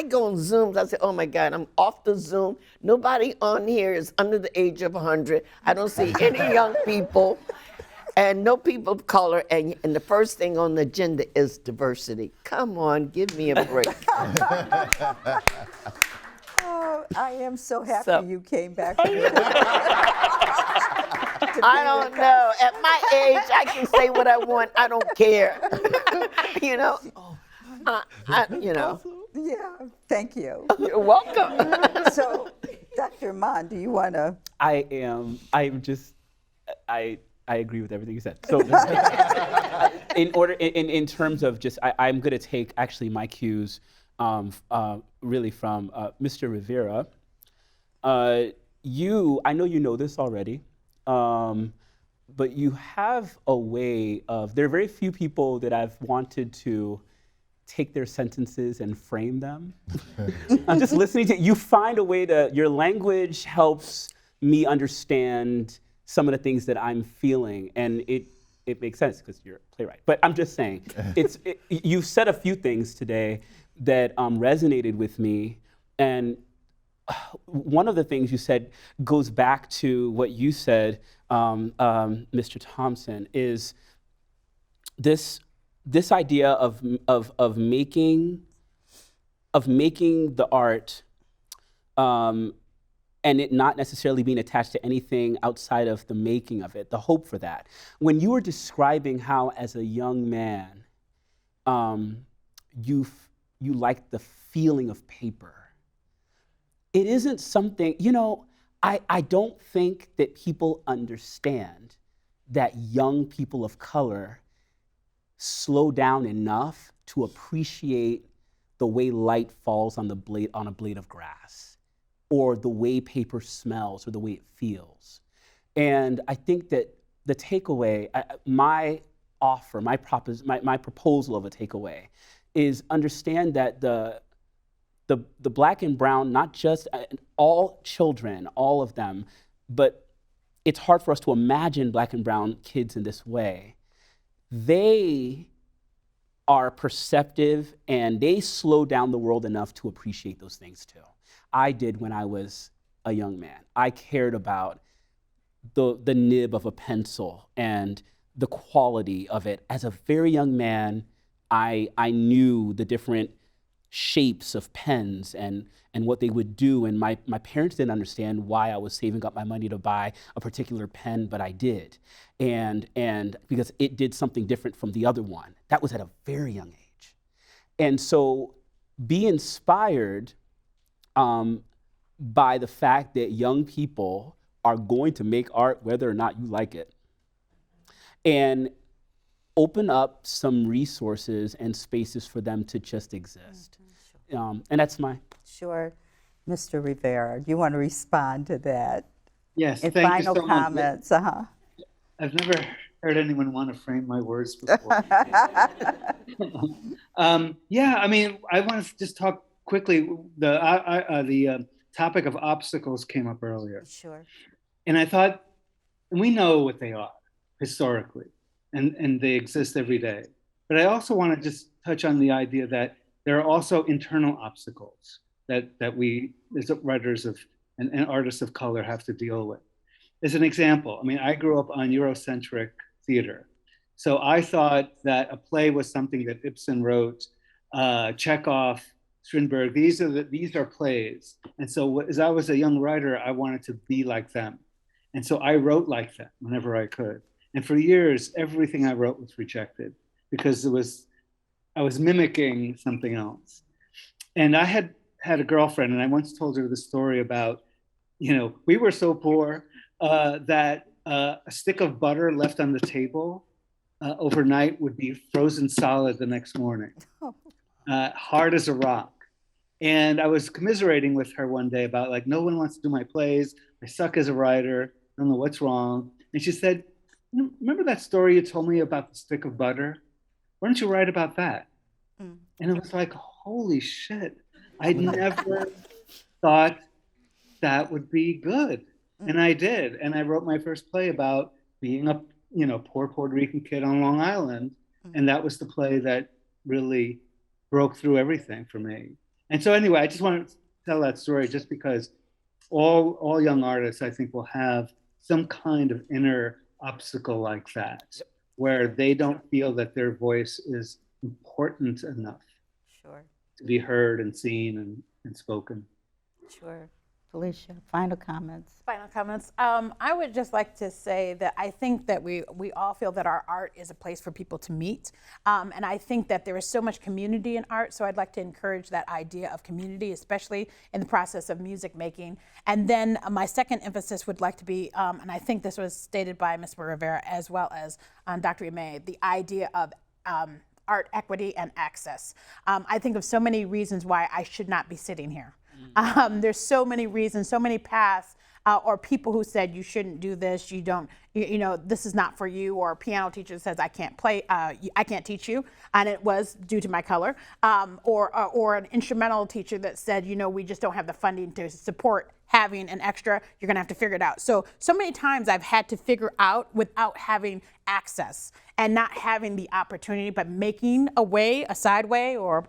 go on Zooms, I say, oh my God, I'm off the Zoom. Nobody on here is under the age of 100. I don't see any young people, and no people of color, and the first thing on the agenda is diversity. Come on, give me a break. Oh, I am so happy you came back. I don't know. At my age, I can say what I want. I don't care. You know? You know. Yeah, thank you. You're welcome. So, Dr. Iman, do you want to? I agree with everything you said. So in terms of just, I'm going to take actually my cues really from Mr. Rivera. I know you know this already, but you have a way of, there are very few people that I've wanted to take their sentences and frame them. I'm just listening to you. Find a way your language helps me understand some of the things that I'm feeling, and it makes sense because you're a playwright. But I'm just saying, you've said a few things today that resonated with me, and one of the things you said goes back to what you said, Mr. Thompson, is this idea of making the art and it not necessarily being attached to anything outside of the making of it, the hope for that. When you were describing how, as a young man, you liked the feeling of paper, it isn't something, I don't think that people understand that young people of color slow down enough to appreciate the way light falls on a blade of grass, or the way paper smells, or the way it feels. And I think that the takeaway, my proposal of a takeaway is understand that the Black and brown, not just all children, all of them, but it's hard for us to imagine Black and brown kids in this way. They are perceptive, and they slow down the world enough to appreciate those things too. I did when I was a young man. I cared about the nib of a pencil and the quality of it. As a very young man, I knew the different shapes of pens and what they would do, and my parents didn't understand why I was saving up my money to buy a particular pen, but I did. And because it did something different from the other one. That was at a very young age. And so be inspired by the fact that young people are going to make art whether or not you like it. And open up some resources and spaces for them to just exist. And that's my... Sure. Mr. Rivera, do you want to respond to that? Yes, And thank final you so much. comments, I've never heard anyone want to frame my words before. Yeah, I mean, I want to just talk quickly. The topic of obstacles came up earlier. Sure. And I thought, and we know what they are historically, and they exist every day. But I also want to just touch on the idea that there are also internal obstacles that we, as writers and artists of color, have to deal with. As an example, I mean, I grew up on Eurocentric theater. So I thought that a play was something that Ibsen wrote, Chekhov, Strindberg, these are plays. And so as I was a young writer, I wanted to be like them. And so I wrote like them whenever I could. And for years, everything I wrote was rejected because I was mimicking something else. And I had a girlfriend, and I once told her the story about, we were so poor that a stick of butter left on the table overnight would be frozen solid the next morning, hard as a rock. And I was commiserating with her one day about, like, no one wants to do my plays. I suck as a writer. I don't know what's wrong. And she said, remember that story you told me about the stick of butter? Why don't you write about that? And it was like, holy shit. I never thought that would be good. And I did. And I wrote my first play about being a poor Puerto Rican kid on Long Island. And that was the play that really broke through everything for me. And so anyway, I just want to tell that story just because all young artists, I think, will have some kind of inner obstacle like that, where they don't feel that their voice is important enough to be heard and seen and spoken. Sure. Felicia, final comments. Final comments. I would just like to say that I think that we all feel that our art is a place for people to meet. And I think that there is so much community in art. So I'd like to encourage that idea of community, especially in the process of music making. And then my second emphasis would like to be, and I think this was stated by Ms. Rivera as well as Dr. Imeh, the idea of art equity and access. I think of so many reasons why I should not be sitting here. There's so many reasons, so many paths, or people who said you shouldn't do this, you don't, this is not for you, or a piano teacher says I can't play, I can't teach you, and it was due to my color, or an instrumental teacher that said, we just don't have the funding to support having an extra, you're gonna have to figure it out. So many times I've had to figure out without having access and not having the opportunity, but making a way, a side way, or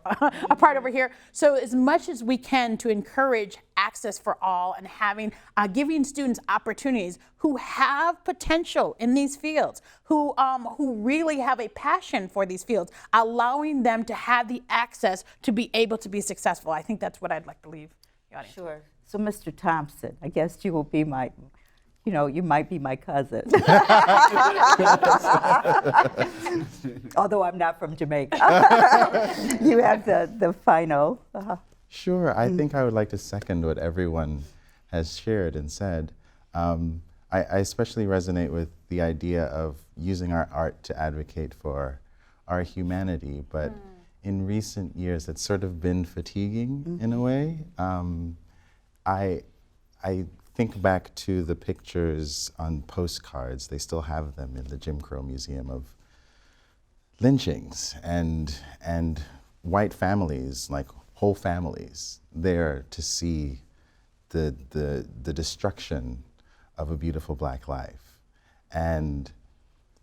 a part over here. So as much as we can to encourage access for all and having, giving students opportunities who have potential in these fields, who really have a passion for these fields, allowing them to have the access to be able to be successful. I think that's what I'd like to leave the audience. Sure. So, Mr. Thompson, I guess you will be my, you might be my cousin. Although I'm not from Jamaica. You have the final. Sure, I think I would like to second what everyone has shared and said. I especially resonate with the idea of using our art to advocate for our humanity, but in recent years it's sort of been fatiguing in a way. I think back to the pictures on postcards. They still have them in the Jim Crow Museum of lynchings and white families, like whole families, there to see the destruction of a beautiful Black life. And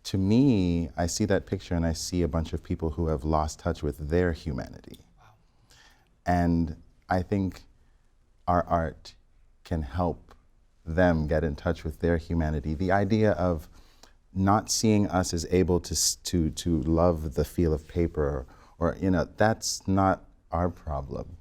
to me, I see that picture and I see a bunch of people who have lost touch with their humanity. Wow. And I think our art can help them get in touch with their humanity. The idea of not seeing us as able to love the feel of paper, or that's not our problem.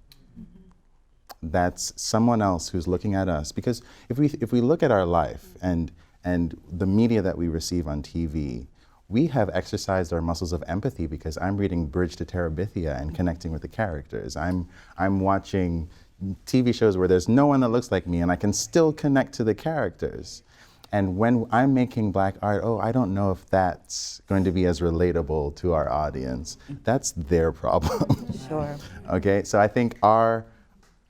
That's someone else who's looking at us. Because if we look at our life and the media that we receive on TV, we have exercised our muscles of empathy because I'm reading Bridge to Terabithia and connecting with the characters. I'm watching TV shows where there's no one that looks like me and I can still connect to the characters. And when I'm making Black art, I don't know if that's going to be as relatable to our audience. That's their problem. Sure. Okay, so I think our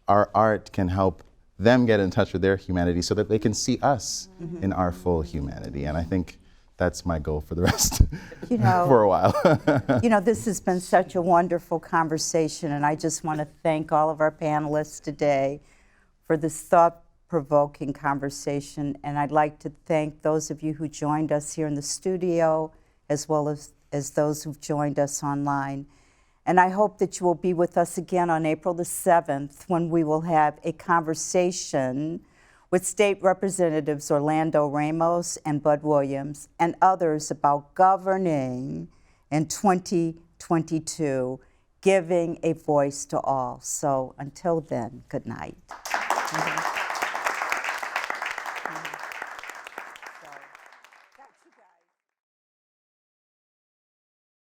art can help them get in touch with their humanity so that they can see us in our full humanity. And I think that's my goal for the rest, for a while. This has been such a wonderful conversation, and I just want to thank all of our panelists today for this thought-provoking conversation. And I'd like to thank those of you who joined us here in the studio, as well as those who've joined us online. And I hope that you will be with us again on April the 7th, when we will have a conversation with State Representatives Orlando Ramos and Bud Williams and others about governing in 2022, giving a voice to all. So until then, good night.